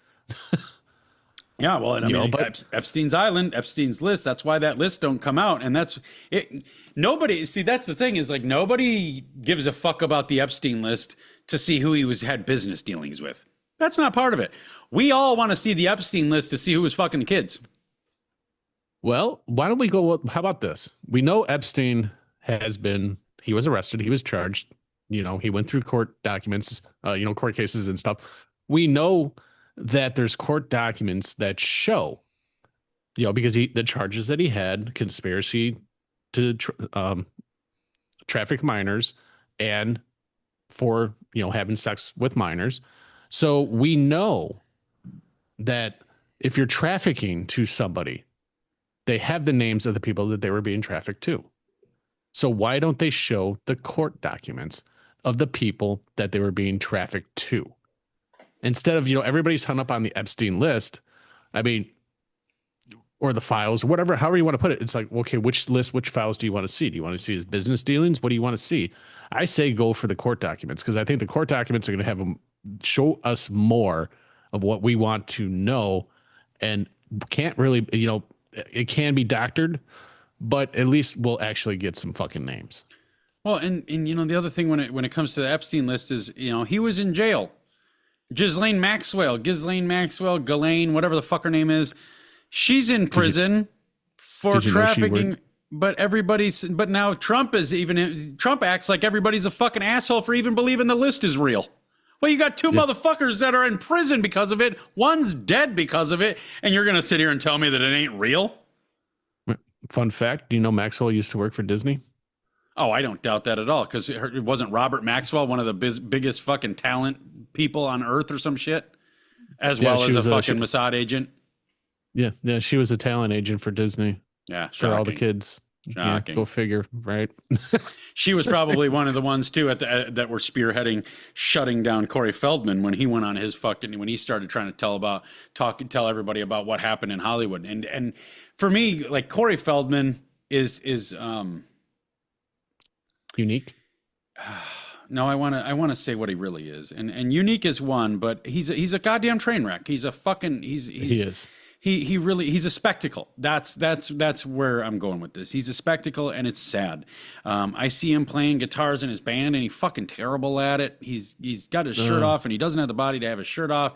Yeah, well, and I mean, Epstein's Island, Epstein's list, that's why that list don't come out. And that's it. Nobody, see, that's the thing is like nobody gives a fuck about the Epstein list to see who he had business dealings with. That's not part of it. We all want to see the Epstein list to see who was fucking the kids. Well, why don't we go, how about this? We know Epstein he was arrested. He was charged. He went through court documents, court cases and stuff. We know that there's court documents that show, because the charges that he had, conspiracy to traffic minors and for, having sex with minors. So we know that if you're trafficking to somebody, they have the names of the people that they were being trafficked to. So why don't they show the court documents of the people that they were being trafficked to? Instead of, everybody's hung up on the Epstein list, I mean, or the files, whatever, however you want to put it. It's like, okay, which files do you want to see? Do you want to see his business dealings? What do you want to see? I say go for the court documents because I think the court documents are going to have them show us more of what we want to know and can't really, it can be doctored, but at least we'll actually get some fucking names. Well, and the other thing when it comes to the Epstein list is, he was in jail. Ghislaine Maxwell, Ghislaine, whatever the fuck her name is, she's in prison for trafficking. But now Trump acts like everybody's a fucking asshole for even believing the list is real. Well, you got two motherfuckers that are in prison because of it. One's dead because of it. And you're going to sit here and tell me that it ain't real? Fun fact, do you know Maxwell used to work for Disney? Oh, I don't doubt that at all. Because it wasn't Robert Maxwell, one of the biggest fucking talent people on earth or some shit, as well as a fucking Mossad agent. Yeah, she was a talent agent for Disney. Yeah, for all the kids. Shocking. Yeah, go figure, right? She was probably one of the ones too that were spearheading shutting down Corey Feldman when he went on his when he started trying to tell everybody about what happened in Hollywood. And for me, like Corey Feldman is unique. No, I want to say what he really is, and unique is one, but he's a goddamn train wreck. He's a fucking he is. He's a spectacle. That's where I'm going with this. He's a spectacle, and it's sad. I see him playing guitars in his band, and he's fucking terrible at it. He's got his shirt off, and he doesn't have the body to have his shirt off.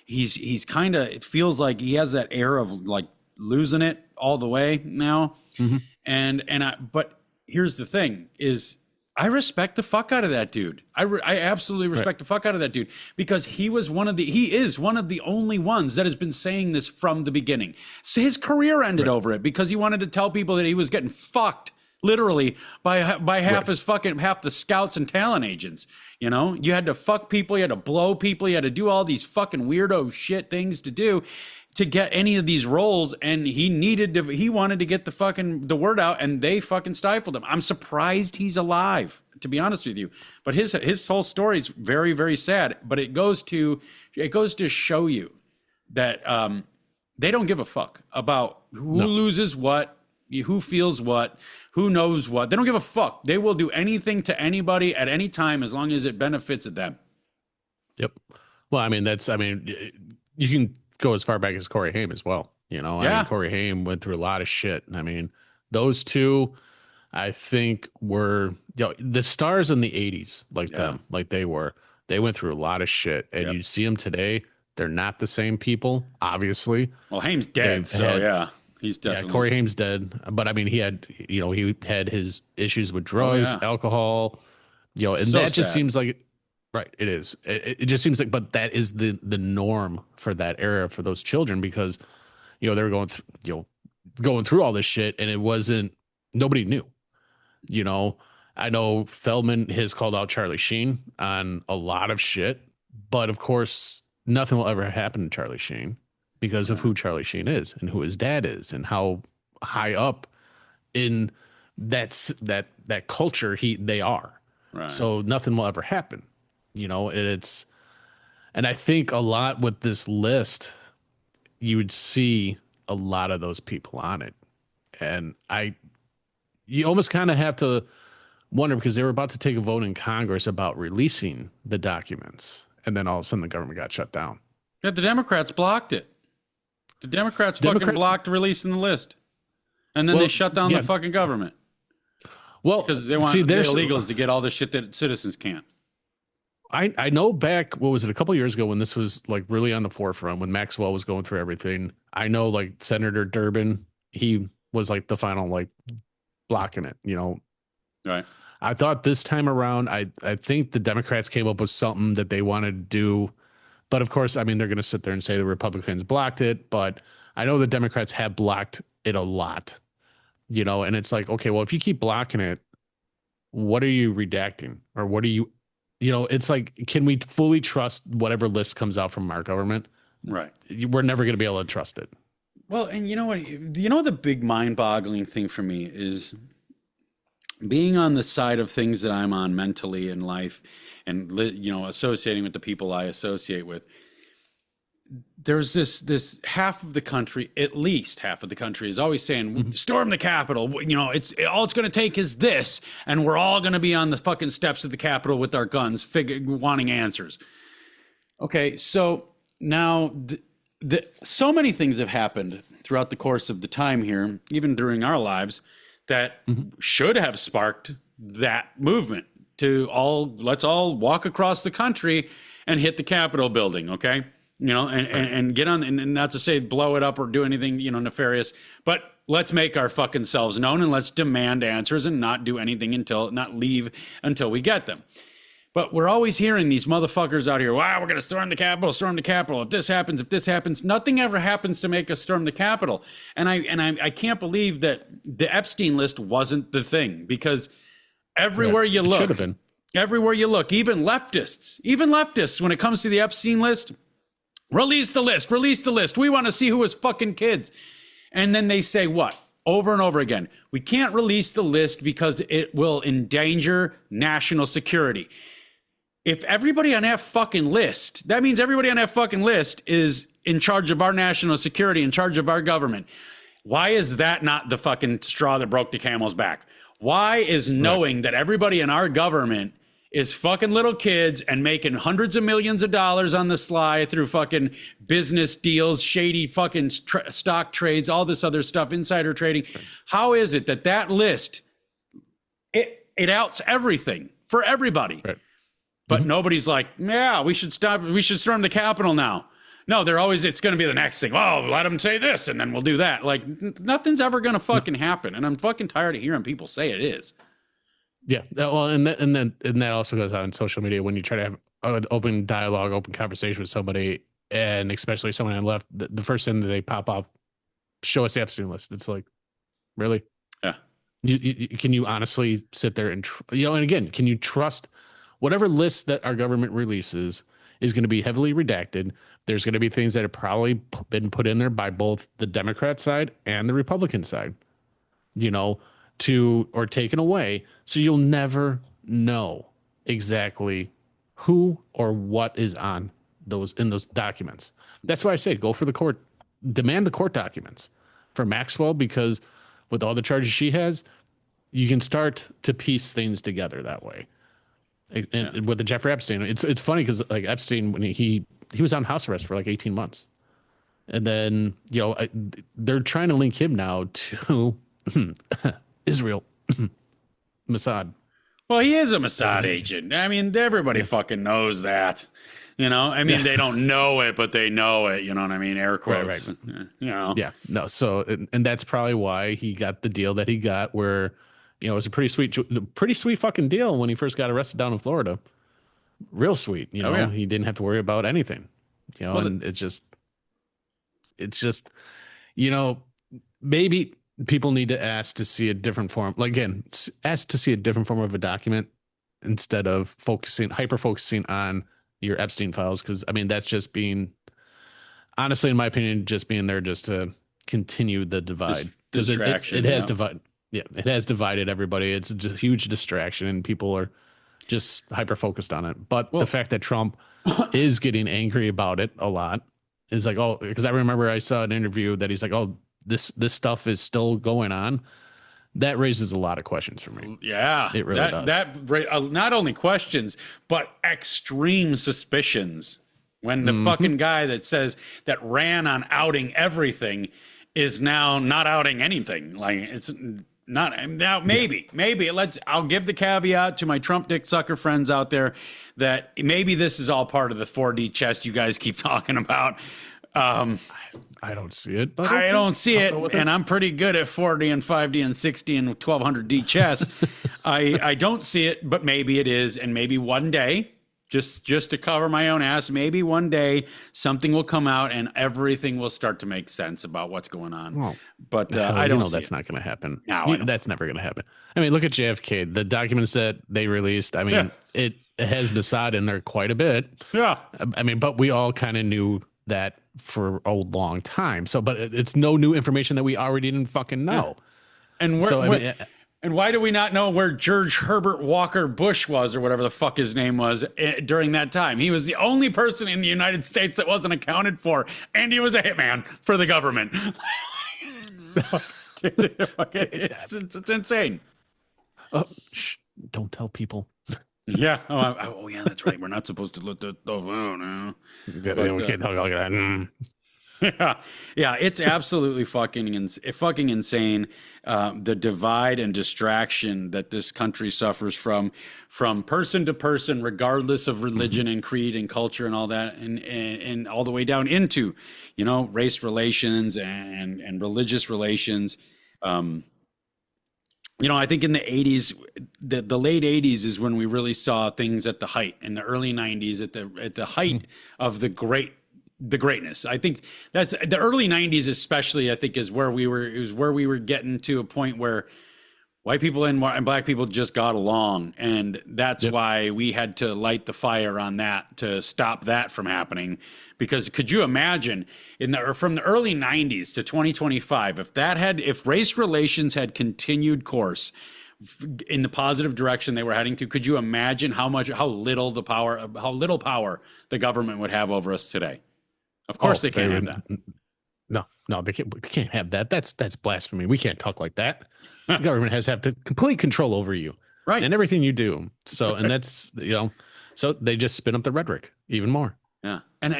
He's kind of, it feels like he has that air of like losing it all the way now. Mm-hmm. But here's the thing: is I respect the fuck out of that dude. I absolutely respect the fuck out of that dude because he is one of the only ones that has been saying this from the beginning. So his career ended over it because he wanted to tell people that he was getting fucked literally by half half the scouts and talent agents. You had to fuck people, you had to blow people, you had to do all these fucking weirdo shit things to do to get any of these roles, and he wanted to get the word out, and they fucking stifled him. I'm surprised he's alive, to be honest with you. But his whole story is very, very sad. But it goes to show you that they don't give a fuck about who loses what, who feels what, who knows what. They don't give a fuck. They will do anything to anybody at any time as long as it benefits them. Yep. Well, I mean, you can go as far back as Corey Haim as well. I mean, Corey Haim went through a lot of shit. I mean, those two, I think, were the stars in the 80s, like they were. They went through a lot of shit, and you see them today. They're not the same people, obviously. Well, Haim's dead, he's definitely. Corey Haim's dead, but I mean, he had his issues with drugs, alcohol, and so that just seems like. Right, it is. It just seems like, but that is the norm for that era for those children because, they were going through all this shit and it wasn't, nobody knew, I know Feldman has called out Charlie Sheen on a lot of shit, but of course, nothing will ever happen to Charlie Sheen because of who Charlie Sheen is and who his dad is and how high up in that culture they are. Right. So nothing will ever happen. And I think a lot with this list, you would see a lot of those people on it. And you almost kind of have to wonder because they were about to take a vote in Congress about releasing the documents. And then all of a sudden the government got shut down. Yeah, the Democrats blocked it. The Democrats fucking blocked releasing the list. And then they shut down the fucking government. Well, because they want the illegals to get all the shit that citizens can't. I know back, what was it, a couple of years ago when this was like really on the forefront, when Maxwell was going through everything. I know like Senator Durbin, he was like the final like blocking it, Right. I thought this time around, I think the Democrats came up with something that they wanted to do. But of course, I mean, they're going to sit there and say the Republicans blocked it. But I know the Democrats have blocked it a lot, and it's like, okay, well, if you keep blocking it, what are you redacting? Or what are you, it's like, can we fully trust whatever list comes out from our government? Right. We're never going to be able to trust it. Well, and you know what? The big mind-boggling thing for me is being on the side of things that I'm on mentally in life and, associating with the people I associate with. There's this half of the country, at least half of the country, is always saying, storm the Capitol. It's all it's going to take is this. And we're all going to be on the fucking steps of the Capitol with our guns, wanting answers. Okay, so now so many things have happened throughout the course of the time here, even during our lives, that should have sparked that movement to let's all walk across the country and hit the Capitol building, okay? And get on, and not to say blow it up or do anything, nefarious, but let's make our fucking selves known and let's demand answers and not do anything not leave until we get them. But we're always hearing these motherfuckers out here, wow, we're going to storm the Capitol. If this happens, nothing ever happens to make us storm the Capitol. And I can't believe that the Epstein list wasn't the thing, because everywhere you look, even leftists, when it comes to the Epstein list, release the list. We want to see who is fucking kids. And then they say what? Over and over again, we can't release the list because it will endanger national security. If everybody on that fucking list, that means everybody on that fucking list is in charge of our national security, in charge of our government. Why is that not the fucking straw that broke the camel's back? Why is knowing that everybody in our government is fucking little kids and making hundreds of millions of dollars on the sly through fucking business deals, shady fucking stock trades, all this other stuff, insider trading? How is it that list, it outs everything for everybody? Right. But nobody's like, yeah, we should storm the Capitol now. No, it's going to be the next thing. Oh, let them say this and then we'll do that. Like, nothing's ever going to fucking happen. And I'm fucking tired of hearing people say it is. Yeah. Well, and that also goes on social media when you try to have an open dialogue, open conversation with somebody, and especially someone on the left, the first thing that they pop up, show us the Epstein list. It's like, really? Yeah. Can you honestly sit there and, and again, can you trust whatever list that our government releases is going to be heavily redacted? There's going to be things that have probably been put in there by both the Democrat side and the Republican side, or taken away. So you'll never know exactly who or what is in those documents. That's why I say go for the court, demand the court documents for Maxwell, because with all the charges she has, you can start to piece things together that way. And with the Jeffrey Epstein, it's funny because like Epstein, when he was on house arrest for like 18 months, and then they're trying to link him now to Israel, Mossad. Well, he is a Mossad agent. I mean, everybody fucking knows that. They don't know it, but they know it. You know what I mean? Air quotes. Right. Yeah. No. So, and that's probably why he got the deal that he got, where it was a pretty sweet fucking deal when he first got arrested down in Florida. Real sweet. He didn't have to worry about anything. And it's just, maybe people need to ask to see a different form. Like, again, ask to see a different form of a document instead of hyper focusing on your Epstein files. Cause I mean, that's just being, honestly, in my opinion, just being there just to continue the divide. Distraction. It has divided. Yeah. It has divided everybody. It's a huge distraction and people are just hyper focused on it. But the fact that Trump is getting angry about it a lot is like, oh, because I remember I saw an interview that he's like, oh, this stuff is still going on. That raises a lot of questions for me. Yeah, it really does. Not only questions, but extreme suspicions. When the fucking guy that ran on outing everything is now not outing anything. Like, it's not now. Maybe I'll give the caveat to my Trump dick sucker friends out there that maybe this is all part of the 4D chess you guys keep talking about. I don't see it. But I don't see it, and I'm pretty good at 4D and 5D and 60 and 1200D chess. I don't see it, but maybe it is, and maybe one day, just to cover my own ass, maybe one day something will come out and everything will start to make sense about what's going on. Well, but I don't know that's not going to happen. No, that's never going to happen. I mean, look at JFK. The documents that they released. I mean, it has Mossad in there quite a bit. Yeah. I mean, but we all kind of knew that for a long time. So, but it's no new information that we already didn't fucking know. And and why do we not know where George Herbert Walker Bush was, or whatever the fuck his name was, during that time? He was the only person in the United States that wasn't accounted for, and he was a hitman for the government. It's insane. Oh, shh, don't tell people. Yeah. Oh, yeah, that's right. We're not supposed to let that stuff out now. We can't talk like that. Yeah, it's absolutely fucking insane. The divide and distraction that this country suffers from person to person, regardless of religion and creed and culture and all that, and all the way down into, race relations and religious relations. I think in the 80s, the late 80s is when we really saw things at the height. In the early 90s, at the height of the greatness. I think that's the early 90s, especially, I think, is where we were getting to a point where white people and black people just got along. And that's why we had to light the fire on that to stop that from happening. Because could you imagine from the early 90s to 2025, if race relations had continued course in the positive direction they were heading to, could you imagine how little power the government would have over us today? Of course they can't have that. No, we can't have that. That's blasphemy. We can't talk like that. The government has to have complete control over you, right, and everything you do. So, and that's so they just spin up the rhetoric even more. Yeah, and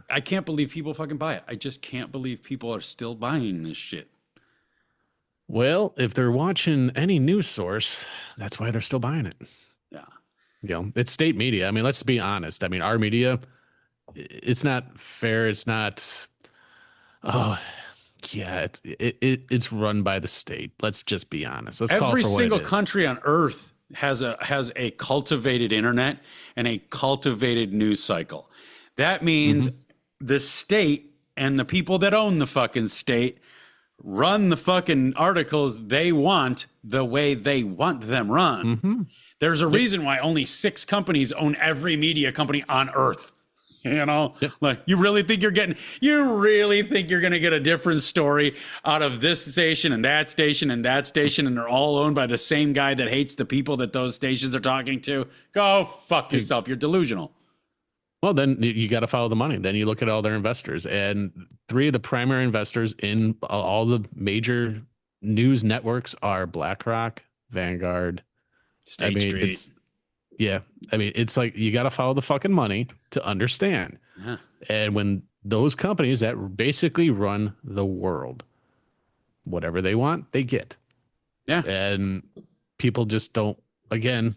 I can't believe people fucking buy it. I just can't believe people are still buying this shit. Well, if they're watching any news source, that's why they're still buying it. Yeah, it's state media. I mean, let's be honest. I mean, our media, it's not fair. It's not. Oh, yeah, it's run by the state. Let's just be honest. Every single country on earth has a cultivated internet and a cultivated news cycle. That means the state and the people that own the fucking state run the fucking articles they want the way they want them run. There's a reason why only 6 companies own every media company on earth. Like, you really think you're going to get a different story out of this station and that station and that station, and they're all owned by the same guy that hates the people that those stations are talking to? Go fuck yourself. You're delusional. Well, then you got to follow the money. Then you look at all their investors, and 3 of the primary investors in all the major news networks are BlackRock, Vanguard, State Street. Yeah. I mean, it's like you got to follow the fucking money to understand. Yeah. And when those companies that basically run the world, whatever they want, they get. Yeah. And people just don't, again,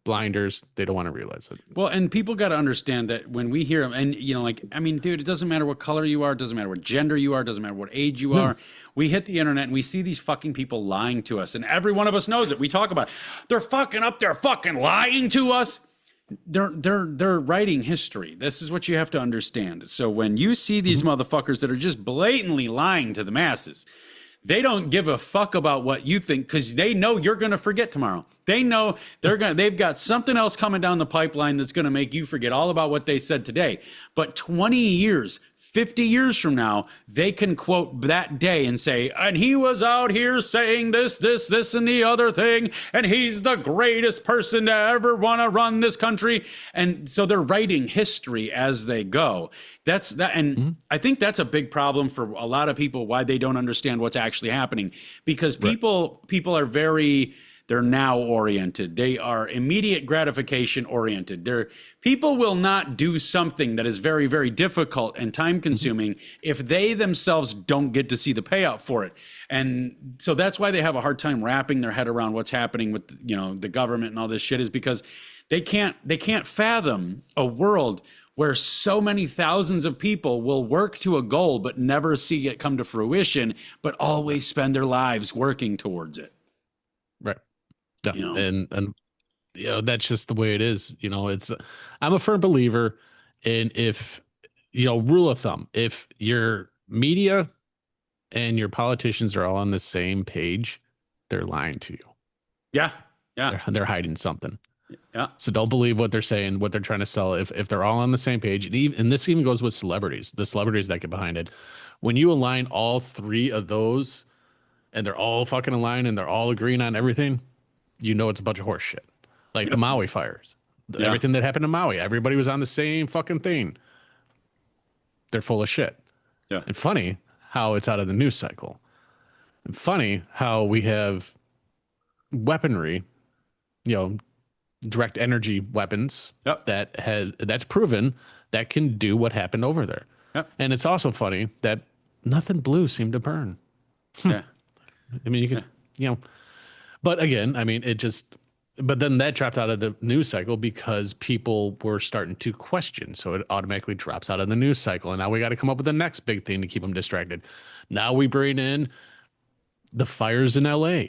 blinders, they don't want to realize it. Well, and people got to understand that when we hear them, and dude, it doesn't matter what color you are, it doesn't matter what gender you are, it doesn't matter what age you are. We hit the internet and we see these fucking people lying to us, and every one of us knows it. We talk about it. They're fucking up there fucking lying to us. They're writing history. This is what you have to understand. So when you see these motherfuckers that are just blatantly lying to the masses, They don't give a fuck about what you think because they know you're going to forget tomorrow. They know they've got something else coming down the pipeline that's going to make you forget all about what they said today. But 20 years, 50 years from now, they can quote that day and say, and he was out here saying this, and the other thing, and he's the greatest person to ever want to run this country. And so they're writing history as they go. That's that. And I think that's a big problem for a lot of people, why they don't understand what's actually happening, because people are they're now oriented. They are immediate gratification oriented. People will not do something that is very, very difficult and time consuming if they themselves don't get to see the payout for it. And so that's why they have a hard time wrapping their head around what's happening with, the government and all this shit, is because they can't fathom a world where so many thousands of people will work to a goal but never see it come to fruition, but always spend their lives working towards it. Right. Yeah. And that's just the way it is. I'm a firm believer in, if, rule of thumb, if your media and your politicians are all on the same page, they're lying to you. Yeah. Yeah. They're hiding something. Yeah. So don't believe what they're saying, what they're trying to sell. If they're all on the same page, and this even goes with celebrities, the celebrities that get behind it. When you align all three of those and they're all fucking aligned and they're all agreeing on everything, it's a bunch of horse shit. Like the Maui fires, everything that happened in Maui, everybody was on the same fucking thing. They're full of shit. Yeah. And funny how it's out of the news cycle. And funny how we have weaponry, direct energy weapons that's proven that can do what happened over there. Yep. And it's also funny that nothing blue seemed to burn. Yeah. I mean, you can, but again, I mean, but then that dropped out of the news cycle because people were starting to question. So it automatically drops out of the news cycle. And now we got to come up with the next big thing to keep them distracted. Now we bring in the fires in LA,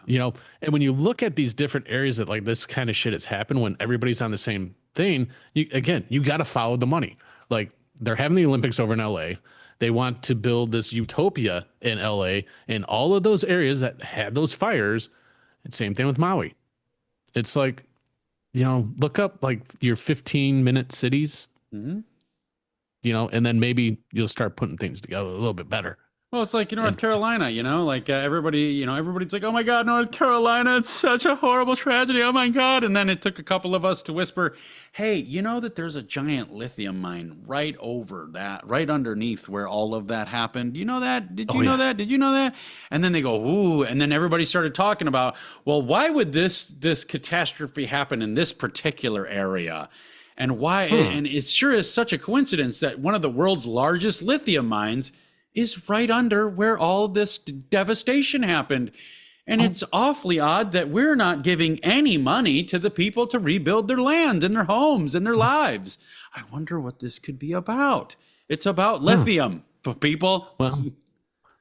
and when you look at these different areas that like this kind of shit has happened, when everybody's on the same thing, you got to follow the money. Like, they're having the Olympics over in LA. They want to build this utopia in LA and all of those areas that had those fires. And same thing with Maui. It's like, look up like your 15-minute cities, and then maybe you'll start putting things together a little bit better. Well, it's like North Carolina, everybody, everybody's like, oh my God, North Carolina, it's such a horrible tragedy. Oh my God. And then it took a couple of us to whisper, hey, you know that there's a giant lithium mine right underneath where all of that happened. You know that? Did you know that? Did you know that? And then they go, ooh. And then everybody started talking about, well, why would this catastrophe happen in this particular area? And why? And it sure is such a coincidence that one of the world's largest lithium mines is right under where all this devastation happened. And it's awfully odd that we're not giving any money to the people to rebuild their land and their homes and their lives. I wonder what this could be about. It's about lithium, people.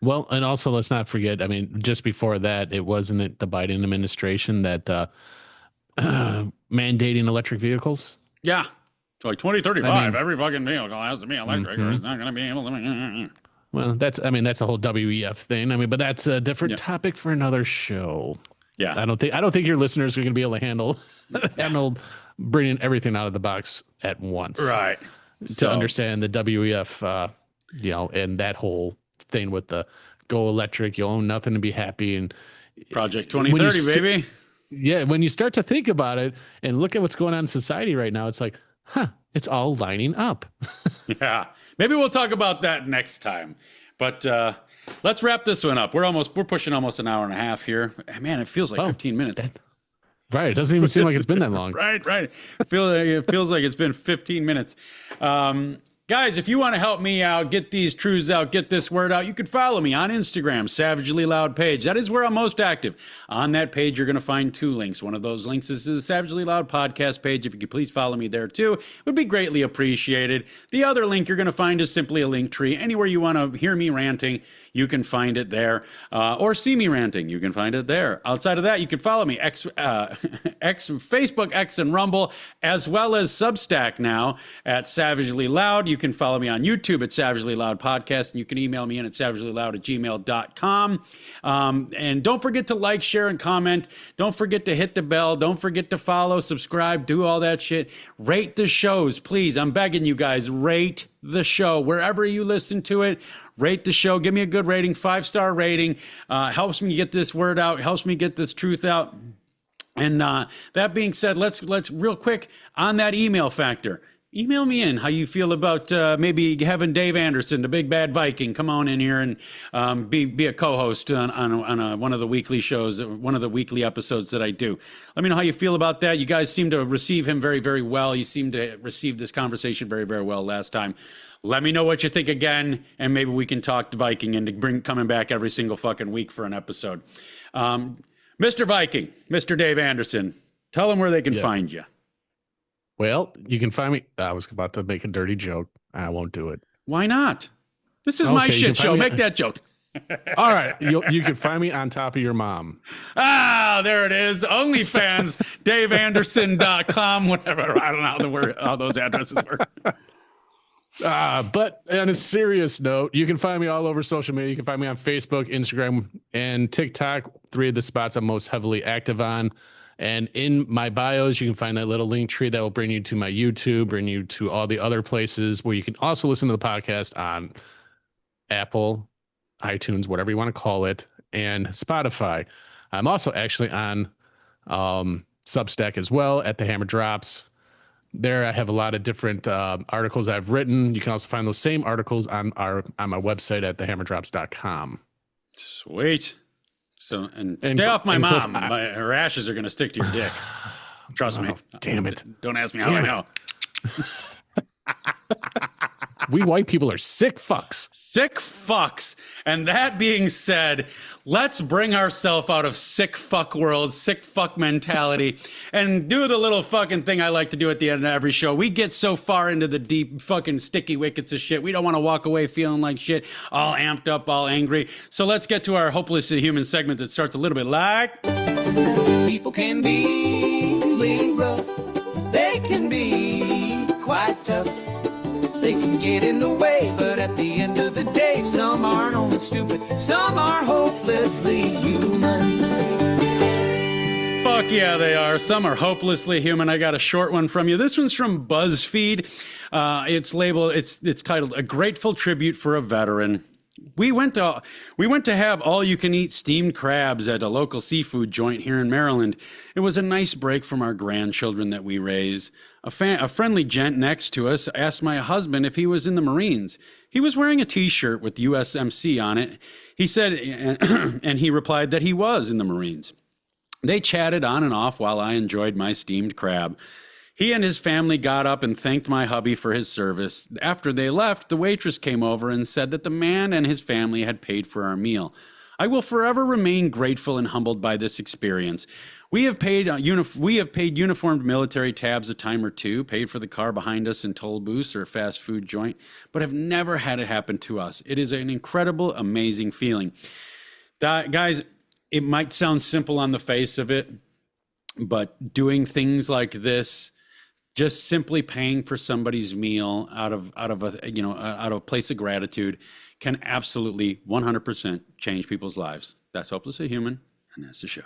Well, and also let's not forget, I mean, just before that, wasn't it the Biden administration that mandating electric vehicles? Yeah. So like 2035, every fucking vehicle has to be electric or it's not going to be able to. Well, that's a whole WEF thing. I mean, but that's a different topic for another show. Yeah. I don't think your listeners are going to be able to handle bringing everything out of the box at once. Right. To understand the WEF, and that whole thing with the go electric, you'll own nothing and be happy. And Project 2030, baby. Yeah. When you start to think about it and look at what's going on in society right now, it's like, it's all lining up. Yeah. Maybe we'll talk about that next time. But let's wrap this one up. We're pushing almost an hour and a half here. Man, it feels like 15 minutes. Right. It doesn't even seem like it's been that long. Right. It feels like it's been 15 minutes. Guys, if you want to help me out, get these truths out, get this word out, you can follow me on Instagram, SavagelyLOUD page. That is where I'm most active. On that page, you're going to find two links. One of those links is the Savagely Loud Podcast page. If you could please follow me there too, it would be greatly appreciated. The other link you're going to find is simply a link tree. Anywhere you want to hear me ranting, you can find it there. Or see me ranting, you can find it there. Outside of that, you can follow me, Facebook, X, and Rumble, as well as Substack now at Savagely Loud. You You can follow me on YouTube at SavagelyLOUD Podcast, and you can email me in at SavagelyLOUD@gmail.com. And don't forget to like, share, and comment. Don't forget to hit the bell. Don't forget to follow, subscribe, do all that shit. Rate the shows, please. I'm begging you guys, rate the show. Wherever you listen to it, rate the show. Give me a good rating, 5-star rating. Helps me get this word out, helps me get this truth out. And that being said, let's real quick on that email factor. Email me in how you feel about maybe having Dave Anderson, the big bad Viking, come on in here and be a co-host on one of the weekly shows, one of the weekly episodes that I do. Let me know how you feel about that. You guys seem to receive him very, very well. You seem to receive this conversation very, very well last time. Let me know what you think again, and maybe we can talk to Viking into coming back every single fucking week for an episode. Mr. Viking, Mr. Dave Anderson, tell them where they can find you. Well, you can find me. I was about to make a dirty joke. I won't do it. Why not? This is my shit show. Make that joke. All right. You can find me on top of your mom. Ah, there it is. OnlyFans, DaveAnderson.com, whatever. I don't know how those addresses work. But on a serious note, you can find me all over social media. You can find me on Facebook, Instagram, and TikTok, 3 of the spots I'm most heavily active on. And in my bios, you can find that little link tree that will bring you to my YouTube, bring you to all the other places where you can also listen to the podcast on Apple, iTunes, whatever you want to call it, and Spotify. I'm also actually on Substack as well at the Hammer Drops. There I have a lot of different articles I've written. You can also find those same articles on my website at thehammerdrops.com. Sweet. So, and stay off my mom. Her ashes are going to stick to your dick. Trust me. Damn it. Don't ask me how I know. We white people are sick fucks. Sick fucks. And that being said, let's bring ourselves out of sick fuck world, sick fuck mentality, and do the little fucking thing I like to do at the end of every show. We get so far into the deep fucking sticky wickets of shit. We don't want to walk away feeling like shit, all amped up, all angry. So let's get to our Hopelessly Human segment that starts a little bit like... People can be really rough. They can be quite tough. They can get in the way, but at the end of the day, some aren't only stupid, some are hopelessly human. Fuck yeah, they are. Some are hopelessly human. I got a short one from you. This one's from BuzzFeed. It's titled "A Grateful Tribute for a Veteran." We went to have all-you-can-eat steamed crabs at a local seafood joint here in Maryland. It was a nice break from our grandchildren that we raise. A friendly gent next to us asked my husband if he was in the Marines. He was wearing a T-shirt with USMC on it. He said, and he replied that he was in the Marines. They chatted on and off while I enjoyed my steamed crab. He and his family got up and thanked my hubby for his service. After they left, the waitress came over and said that the man and his family had paid for our meal. I will forever remain grateful and humbled by this experience. We have paid uniformed military tabs a time or two, paid for the car behind us in toll booths or a fast food joint, but have never had it happen to us. It is an incredible, amazing feeling. Guys, it might sound simple on the face of it, but doing things like this, just simply paying for somebody's meal out of a place of gratitude, can absolutely 100% change people's lives. That's Hopelessly Human, and that's the show.